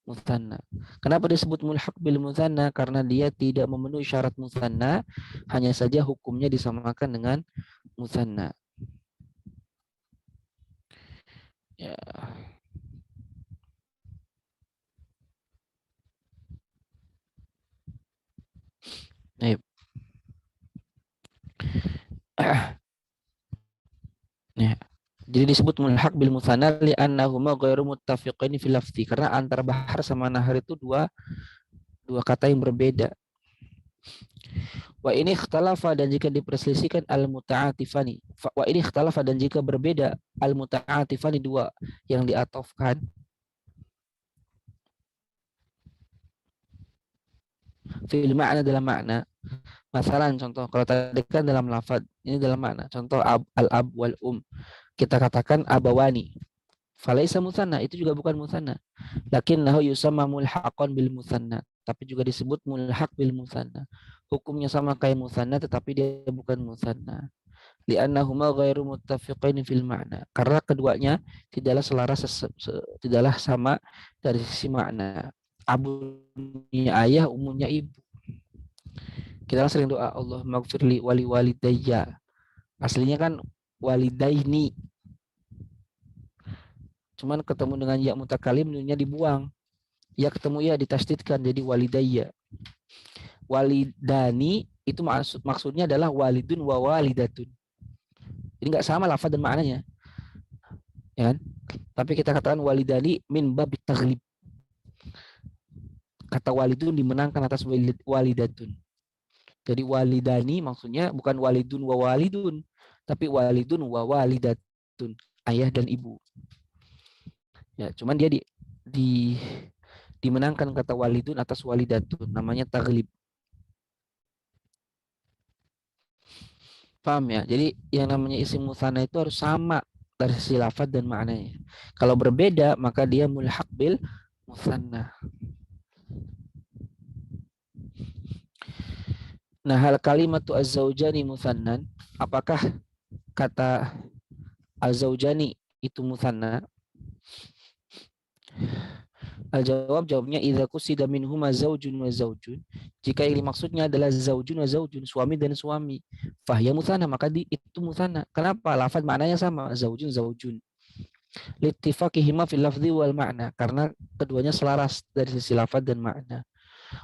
musanna. Kenapa disebut mulhaq bil musanna? Karena dia tidak memenuhi syarat musanna, hanya saja hukumnya disamakan dengan musanna. Ya. Baik. Ya. disebut mulhaq bil musanna li'annahuma ghairu muttafiqaini fil lafzi, karena antara bahar sama nahar itu dua kata yang berbeda. Wa ini ikhtalafa, dan jika diperselisihkan al muta'atifani. Wa ini ikhtalafa, dan jika berbeda al muta'atifani, dua yang diatofkan. Fil makna, dalam makna. Masalah contoh, kalau tadi kan dalam lafaz, ini dalam makna. Contoh al-ab wal kita katakan abawani. Falaisa musanna, itu juga bukan musanna. Lakinnahu yusamma mulhaqan bil musanna, tapi juga disebut mulhaq bil musanna. Hukumnya sama kayak musanna, tetapi dia bukan musanna. Li'annahuma ghairu muttafiqain fil ma'na, karena keduanya tidaklah selaras, tidaklah sama dari sisi makna. Abunya ayah, umunya ibu. Kita sering doa Allah maghfirli wali walidayya. Aslinya kan walidaini. Cuman ketemu dengan ya mutakalim, nunnya dibuang. Ya ketemu ya ditasdidkan jadi walidayya. Walidani itu maksudnya adalah walidun wa walidatun. Ini enggak sama lafaz dan maknanya. Ya kan? Tapi kita katakan walidani min babit taghlib. Kata walidun dimenangkan atas walidatun. Jadi walidani maksudnya bukan walidun wa walidun, tapi walidun wa walidatun, ayah dan ibu. Ya, cuman dia dimenangkan kata walidun atas walidatun, namanya taghlib. Paham ya? Jadi yang namanya isim musanna itu harus sama dari sisi lafaz dan maknanya. Kalau berbeda maka dia mulhaq bil musanna. Nah, hal kalimatu az-zaujani musannan, apakah kata az-zaujani itu musanna? Jawabnya idza qusida minhuma zaujun wa zaujun, jika yang dimaksudnya adalah zaujun wa zaujun, suami dan suami, fahya musanna, maka itu musanna. Kenapa? Lafaz maknanya sama, zaujun zaujun. Littifaqihima fil lafzi wal ma'na, karena keduanya selaras dari sisi lafaz dan makna.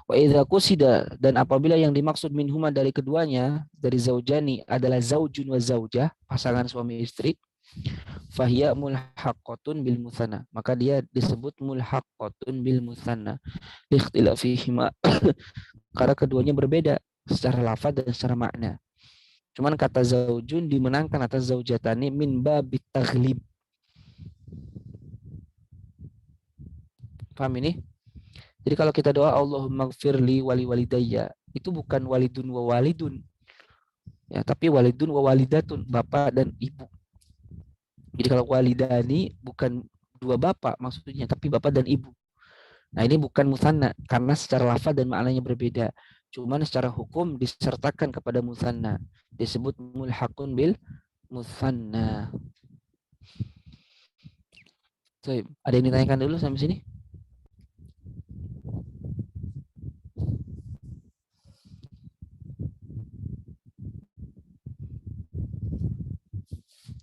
Wa idza qusida, dan apabila yang dimaksud minhuma dari keduanya, dari zaujani adalah zaujun wa zaujah, pasangan suami istri, fahiya mulhaqatun bil musanna, maka dia disebut mulhaqatun bil musanna ikhtilafihima, karena keduanya berbeda secara lafaz dan secara makna. Cuman kata zaujun dimenangkan atas zaujatani min babit taghlib. Paham ini? Jadi kalau kita doa Allahumma gfirli wali walidayya, itu bukan walidun wa walidun, ya, tapi walidun wa walidatun, bapak dan ibu. Jadi kalau walidani bukan dua bapak maksudnya, tapi bapak dan ibu. Nah ini bukan musanna karena secara lafaz dan maknanya berbeda. Cuman secara hukum disertakan kepada musanna, disebut mulhaqun bil musanna. So, ada yang ditanyakan dulu sampai sini?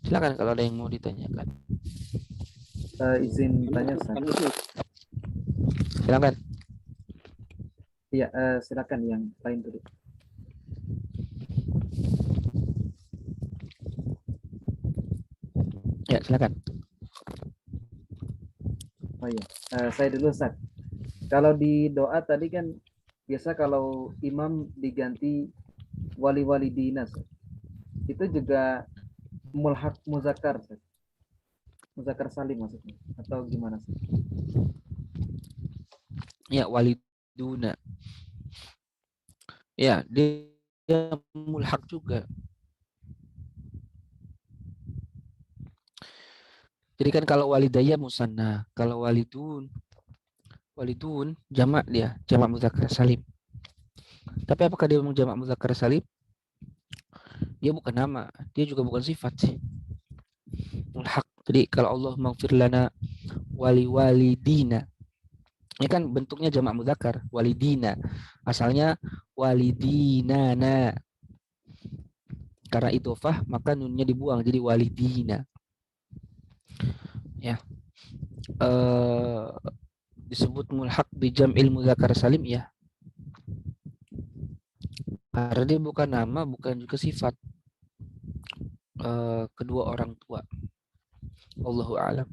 Silakan kalau ada yang mau ditanyakan. Izin tanya, Ustaz. Silakan. Iya, silakan yang lain dulu. Ya, silakan. Oh iya, saya dulu, Ustaz. Kalau di doa tadi kan biasa kalau imam diganti wali-wali dinas, itu juga mulhaq muzakkar, Ustaz. Muzakkar salim maksudnya, atau gimana sih? Ya, waliduna. Ya, dia mulhaq juga. Jadi kan kalau walidayya musanna, kalau walidun jamak, dia jamak muzakkar salim. Tapi apakah dia memang jamak muzakkar salim? Dia bukan nama, dia juga bukan sifat sih. Mulhaq. Jadi kalau Allah maghfir lana wali walidina, ini kan bentuknya jamak muzakkar, walidina. Asalnya walidinana. Karena idhofah maka nunnya dibuang jadi walidina. Ya. Disebut mulhaq bi jam'il muzakkar salim ya. Karena dia bukan nama, bukan juga sifat kedua orang tua. Allahu a'lam.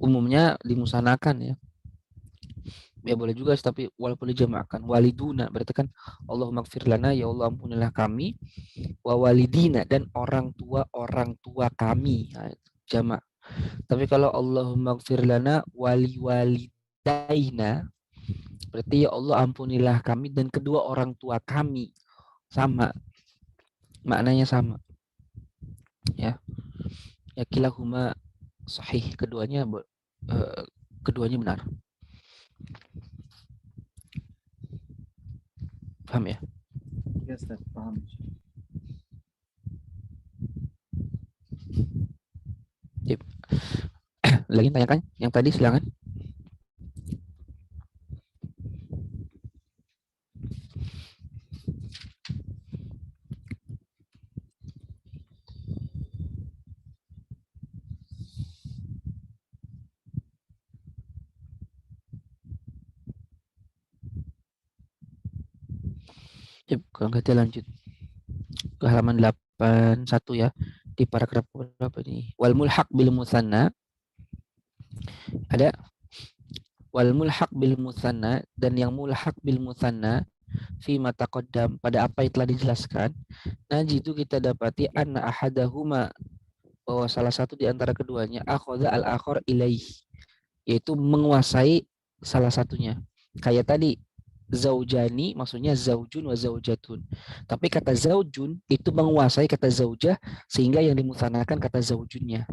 Umumnya dimusanakan ya. Ya boleh juga tapi walaupun dijamakan waliduna berarti kan Allahumma gfir lana, ya Allah ampunilah kami, wa walidina, dan orang tua kami. Nah, itu jamak. Tapi kalau Allahumma gfir lana wali walidaina berarti ya Allah ampunilah kami dan kedua orang tua kami. Sama. Maknanya sama. Ya. Ya kilahuma sahih, keduanya keduanya benar. Paham ya? Ya Ustaz, paham. Lagi tanyakan yang tadi silakan. Kalau kita lanjut ke halaman 81 ya, di paragraf berapa ini? Wal mulhaq bil musanna, ada wal mulhaq bil musanna, dan yang mulhaq bil musanna fi ma taqaddam, pada apa yang telah dijelaskan. Naji itu kita dapati anna ahadahuma, bahwa salah satu di antara keduanya akhadha al akhar ilaih, yaitu menguasai salah satunya. Kayak tadi zaujani maksudnya zaujun wa zaujatun. Tapi kata zaujun itu menguasai kata zaujah sehingga yang dimusanakan kata zaujunnya.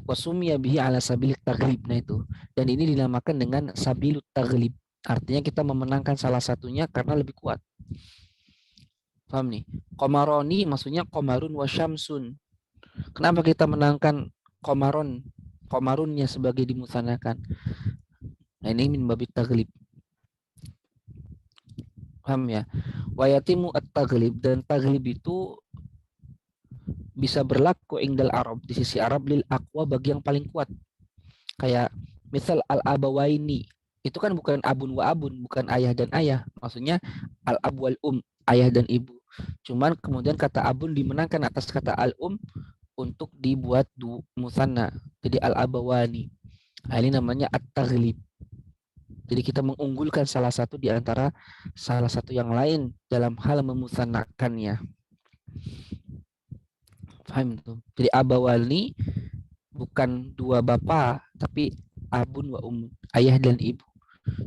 Wasumya bihi ala sabil taglib. Nah itu. Dan ini dinamakan dengan sabilut taglib. Artinya kita memenangkan salah satunya karena lebih kuat. Paham nih? Komaroni maksudnya komarun wa syamsun. Kenapa kita menangkan komarunnya sebagai dimusanakan? Nah ini min babit taglib. Paham ya? Wayatimu at-taglib, dan taglib itu bisa berlaku indal Arab, di sisi Arab, lil aqwa, bagi yang paling kuat. Kayak misal al-abawaini, itu kan bukan abun wa abun, bukan ayah dan ayah. Maksudnya al-ab wal ayah dan ibu. Cuman kemudian kata abun dimenangkan atas kata al-um untuk dibuat musanna. Jadi al-abawani. Nah, ini namanya at-taglib. Jadi kita mengunggulkan salah satu di antara salah satu yang lain dalam hal memusanakannya. Paham itu? Jadi abawali bukan dua bapak, tapi abun wa ayah dan ibu.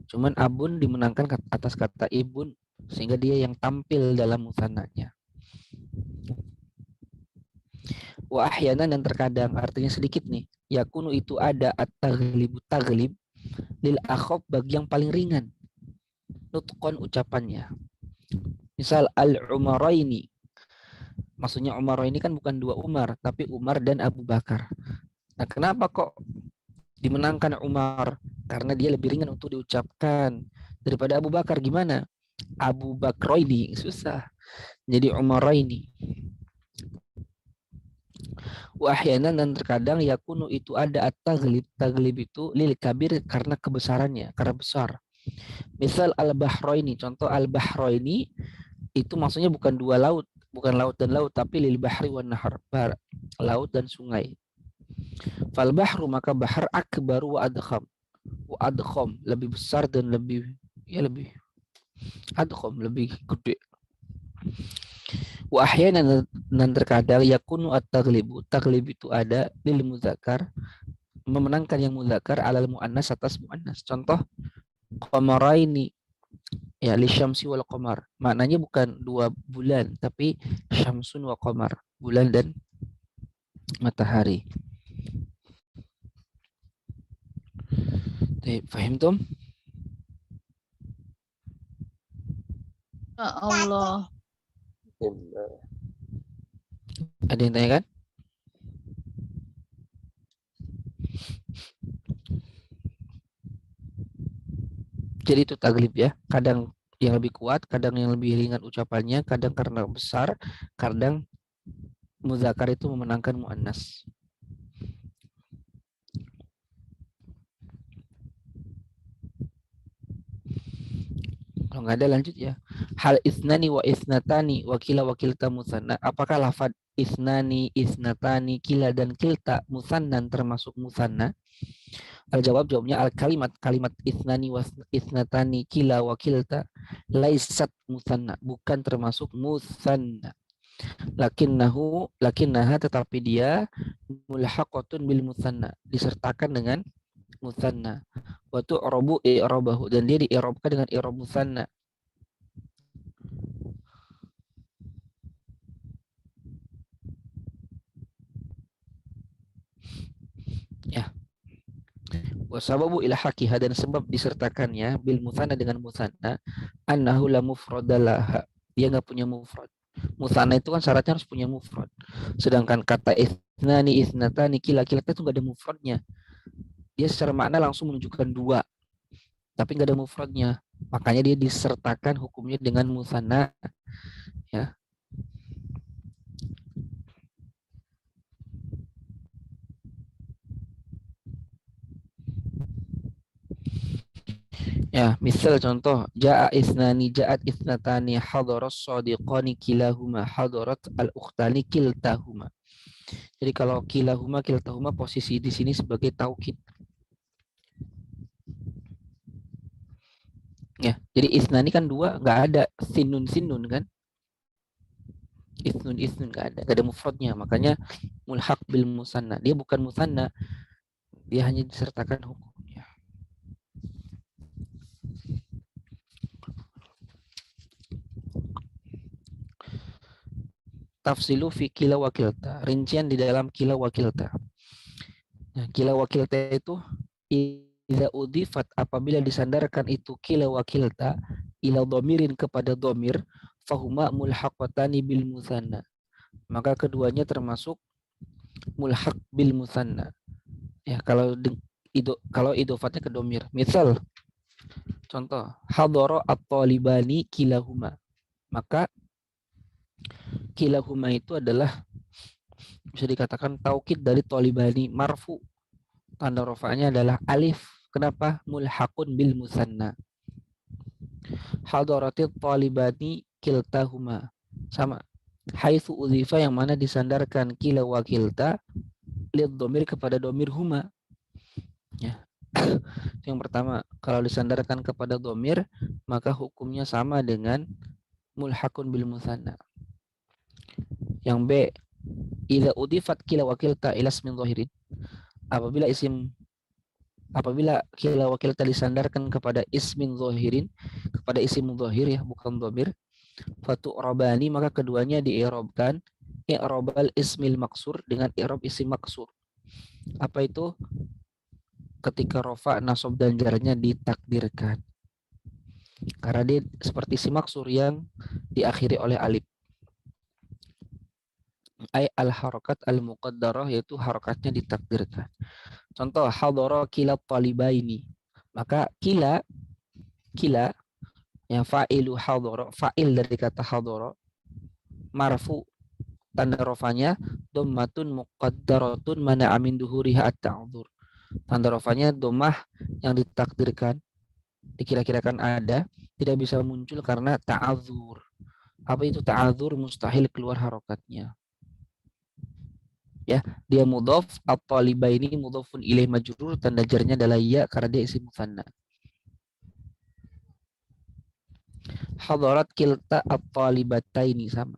Cuman abun dimenangkan atas kata ibun sehingga dia yang tampil dalam musananya. Wa ahyana, dan terkadang, artinya sedikit nih. Yakunu itu ada at-taglibu taglib lil akhaf, bagi yang paling ringan nutqon ucapannya. Misal al-umaraini, maksudnya Umar ini kan bukan dua Umar, tapi Umar dan Abu Bakar. Nah, kenapa kok dimenangkan Umar? Karena dia lebih ringan untuk diucapkan daripada Abu Bakar. Gimana? Abu Bakar ini susah. Jadi Umar ini. Wahyanan, dan terkadang yakunu itu ada at-taglib. Taglib itu lil kabir, karena kebesarannya, karena besar. Misal al-bahraini, contoh al-bahraini itu maksudnya bukan dua laut, bukan laut dan laut, tapi lil bahri wan nahar, laut dan sungai. Fal bahru, maka bahar, akbaru wa adkham, lebih besar dan lebih adkham, lebih gede. Wa ahyanan, dan terkadang yakunu at-taglibu, taglib itu ada lil muzakkar, memenangkan yang muzakkar, alal muannas, atas muannas. Contoh qamaraini, ya li syamsi wal qamar, maknanya bukan dua bulan tapi syamsun wa qamar, bulan dan matahari. Fahimtum? Ya Allah. Ada yang tanya kan? Jadi itu taglib ya. Kadang yang lebih kuat, kadang yang lebih ringan ucapannya, kadang karena besar, kadang muzakkar itu memenangkan muannas. Kalau nggak ada lanjut ya. Hal isnani wa isnatani wakila wakilta musanna. Apakah lafad isnani, isnatani, kila dan kilta musannan termasuk musanna? Jawabnya al kalimat isnani was isnatani kila wa kilta laisat musanna, bukan termasuk musanna. Lakinnaha tetapi dia mulhaqatun bil musanna, disertakan dengan musanna. Wa tu'rabu i'rabahu, dan dia di'irabkan dengan i'rab musanna. Ya. Wasababu ilhaqiha, dan sebab disertakannya bil musanna dengan musanna, annahu la mufradalaha, dia nggak punya mufrad. Musanna itu kan syaratnya harus punya mufrad. Sedangkan kata isnani, isnatani, kila itu nggak ada mufradnya. Dia secara makna langsung menunjukkan dua, tapi nggak ada mufradnya. Makanya dia disertakan hukumnya dengan musanna. Ya. Ya, misal contoh, ja'a isnani, ja'at isnatani, hadaras sadiqani kilahuma, hadarat al-ukhtani kiltahuma. Jadi kalau kilahuma, kiltahuma posisi di sini sebagai taukid. Ya, jadi isnani kan dua, nggak ada sinun kan? Isnun nggak ada mufradnya. Makanya mulhaq bil musanna. Dia bukan musanna, dia hanya disertakan hukumnya. Tafsilu fi kila wakilta, rincian di dalam kila wakilta. Nah, kila wakilta itu idza udhifat, apabila disandarkan itu kila wakilta ila dhamirin, kepada dhamir, fahuma mulhaqatani bil musanna, maka keduanya termasuk mulhaq bil musanna. Ya, kalau idofatnya ke dhamir. Misal contoh, hadara at-talibani kilahuma, maka kilahuma itu adalah bisa dikatakan taukid dari talibani, marfu, tanda rafa'nya adalah alif. Kenapa? Mulhaqun bil musanna. Hadaratit talibani kiltahuma, sama. Haitsu udhifa, yang mana disandarkan kila wa kilta lid dhamir, kepada dhamir huma. Ya. Yang pertama, kalau disandarkan kepada dhamir, maka hukumnya sama dengan mulhaqun bil musanna. Yang B, idza udhifat kila wa kilta ila ismin dhahirin, apabila kila wa kilta disandarkan kepada ismin dhahirin, kepada isim dhahir, ya, bukan dhamir, fatu'rabani, maka keduanya di'irabkan i'rabal ismil maksur, dengan i'rab isim maksur. Apa itu? Ketika rafa, nasab dan jarnya ditakdirkan. Karena dia seperti isim maksur yang diakhiri oleh alif. Ay al-harakat al-muqaddarah, yaitu harakatnya ditakdirkan. Contoh, hadara kila talibaini, maka kila yang fa'ilu hadara, fa'il dari kata hadara, marfu, tanda rafanya dhammatun muqaddaratun mana'a min duhuriha at-ta'dzur. Tanda rafanya dhammah yang ditakdirkan, dikira-kirakan ada, tidak bisa muncul karena ta'adzur. Apa itu ta'adzur? Mustahil keluar harakatnya. Ya, dia mudhaf, at-talibaini mudhafun ilaih majrur, tanda jarnya adalah ya karena dia isim musanna. Hadarat kilta at-talibataini, sama.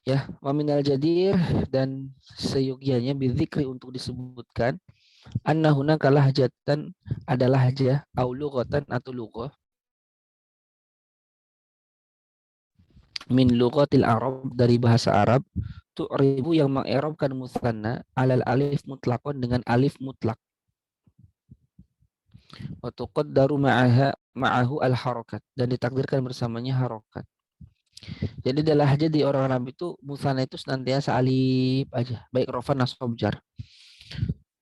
Ya, wa minal jadir, dan seyogianya bidzikri, untuk disebutkan, anna hunaka lahjatan, adalah lahjah, au lughatan, atau lughah, min lughatil Arab, dari bahasa Arab, tu'ribu, yang mengi'rabkan musanna alal alif mutlaqan, dengan alif mutlak, wa tuqaddaru ma'ahu al harakat, dan ditakdirkan bersamanya harokat. Jadi adalah aja di orang Arab itu musanna itu senantiasa alif aja, baik rafa nasab jar.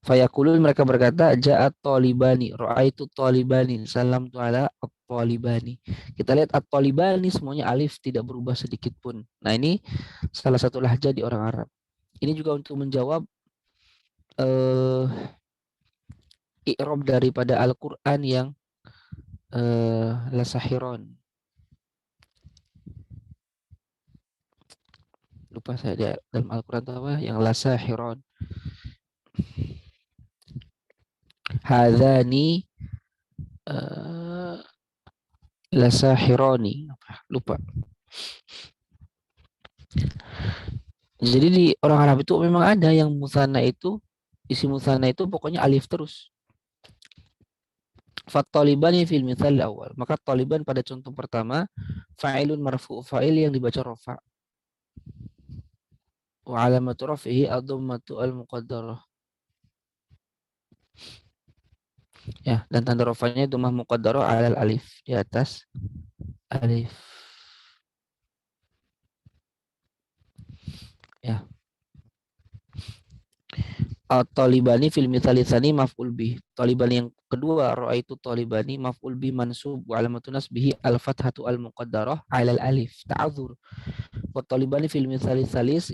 Fayaqulun, mereka berkata, ja'at talibani, ra'aitu talibani, salam ala at-talibani. Kita lihat at-talibani semuanya alif, tidak berubah sedikit pun. Nah, ini salah satu lahjah di orang Arab. Ini juga untuk menjawab i'rab daripada Al-Qur'an yang la sahiron. lupa saya dalam Al-Quran itu apa yang la sahiron. Hadzani la sahironi, lupa. Jadi di orang Arab itu memang ada yang musanna itu, isi musanna itu pokoknya alif terus. Fattalibani fil mithal awal. Maka taliban pada contoh pertama fa'ilun marfu, fa'il yang dibaca rafa. Wa alamatu raf'ihi ad-dhammatu al-muqaddarah. Ya, dan tanda rafanya dhammah muqaddarah 'alal alif, di atas alif. Ya. Talibani fil mithali tsani maf'ul bih. Talibani yang kedua raaitu talibani maf'ul bih mansub wa alamatun nasbihi al fathatu al muqaddarah 'alal alif ta'adzur. Wa talibani fil mithali tsalis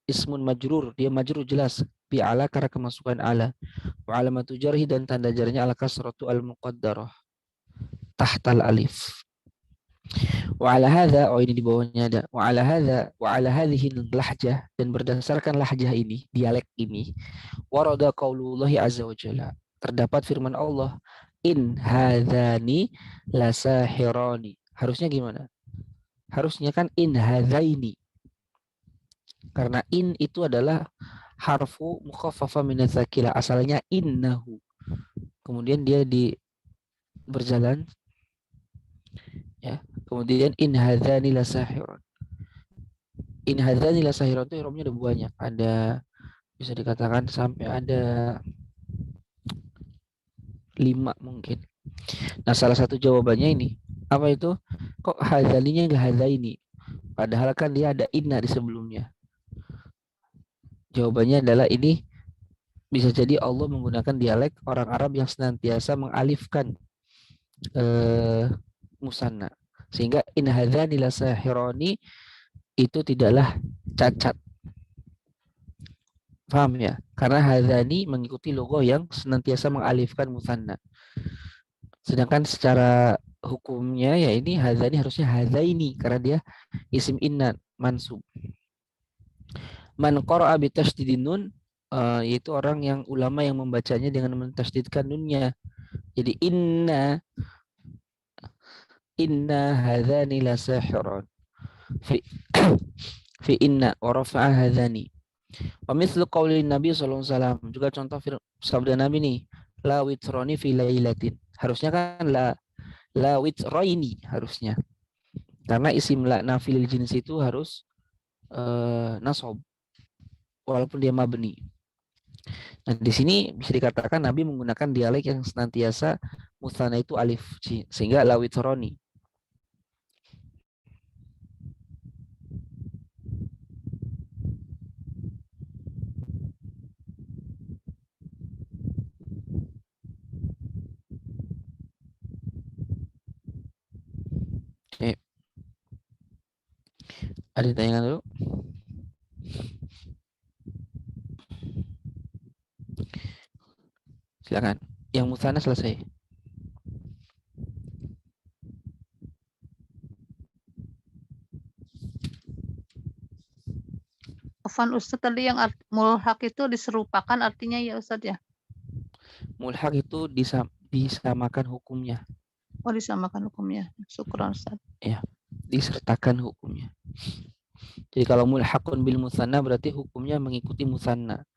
ismun majrur, dia majrur jelas bi ala karena kemasukan ala. Wa alamatu jarhi dan tanda jarnya al kasratu al muqaddarah tahtal alif. Wa ala hadza, oh ini di bawahnya ada. Wa ala hadhihi lahjah, dan berdasarkan lahjah ini, dialek ini, warada qaulullahi azza wa jalla, terdapat firman Allah, in hadzani lasahirani. Harusnya gimana? Harusnya kan in hadzaini. Karena in itu adalah harfu mukhaffafa min tsakila, asalnya innahu. Kemudian dia berjalan ya. Kemudian in hadzani lasahiron. In hadzani lasahiron itu iromnya ada banyak. Ada, bisa dikatakan sampai ada 5 mungkin. Nah, salah satu jawabannya ini. Apa itu? Kok hadzaninya enggak hadzaini? Padahal kan dia ada inna di sebelumnya. Jawabannya adalah ini bisa jadi Allah menggunakan dialek orang Arab yang senantiasa mengalifkan musanna. Sehingga in hadzani lasahirani itu tidaklah cacat. Paham ya? Karena hadzani mengikuti logo yang senantiasa mengalifkan musanna. Sedangkan secara hukumnya ya ini hadzani harusnya hadzaini karena dia isim inna mansub. Man qara'a bi tasydidin nun, yaitu orang yang ulama yang membacanya dengan mentasydidkan nunnya. Jadi inna hadzani lasahirun. Fi inna wa rafa'a hadzani. Wa mithlu qauli Nabi sallallahu alaihi wasallam, juga contoh sabda Nabi nih, la witrani fi lailatin. Harusnya kan la witraini harusnya. Karena isim la nafil jins itu harus nasab walaupun dia mabni. Nah, di sini bisa dikatakan Nabi menggunakan dialek yang senantiasa musanna itu alif, sehingga la witrani. Oke. Ada tanyakan dulu? Silakan. Yang musanna selesai. Afan Ustadz, tadi yang mulhaq itu diserupakan artinya ya Ustadz ya? Mulhaq itu disamakan hukumnya. Oh, disamakan hukumnya. Syukran Ustadz. Ya, disertakan hukumnya. Jadi kalau mulhaqun bil musanna berarti hukumnya mengikuti musanna.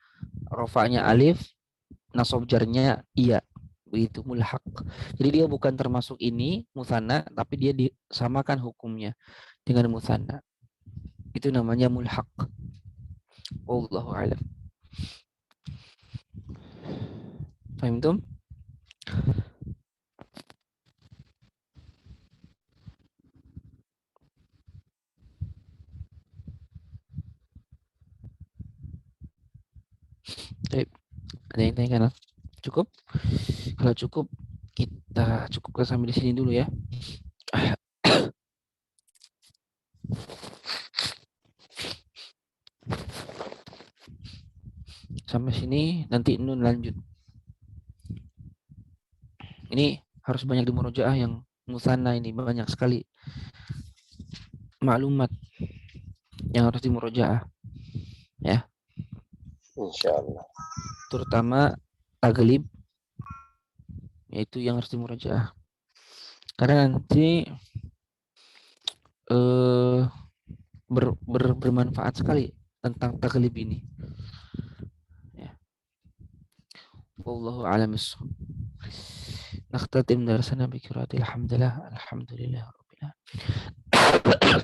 Rafa'nya alif, nasab jarnya iya. Begitu mulhaq. Jadi dia bukan termasuk ini musanna, tapi dia disamakan hukumnya dengan musanna. Itu namanya mulhaq. Wallahu a'lam. Fahimtum? Baik. Ada yang tanyakan? Cukup? Kalau cukup, kita cukupkan sampai di sini dulu ya. Sampai sini, nanti nun lanjut. Ini harus banyak di murojaah yang musanna ini, banyak sekali maklumat. yang harus dimurojaah, Insyaallah. terutama taglib, yaitu yang harus dimurojaah. Karena nanti bermanfaat sekali tentang taglib ini. Ya. Wallahu a'lam bissawab. Nakhtatim darsana bi qiraatil hamdalillah alhamdulillah rabbil alamin.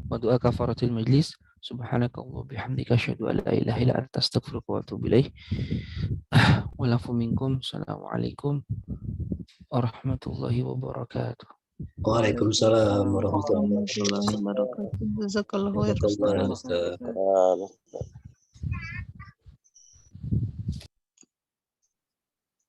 Wa du'a kafaratil majlis. Subhanakallah bihamdika asyhadu an la ilaha illa anta astaghfiruka wa atubu ilaik. Wa lafu minkum. Assalamualaikum warahmatullahi wabarakatuh. Waalaikumsalam warahmatullahi warahmatullahi wabarakatuh. Jazakallahu khairan. wabarakatuh. Waalaikumsalam.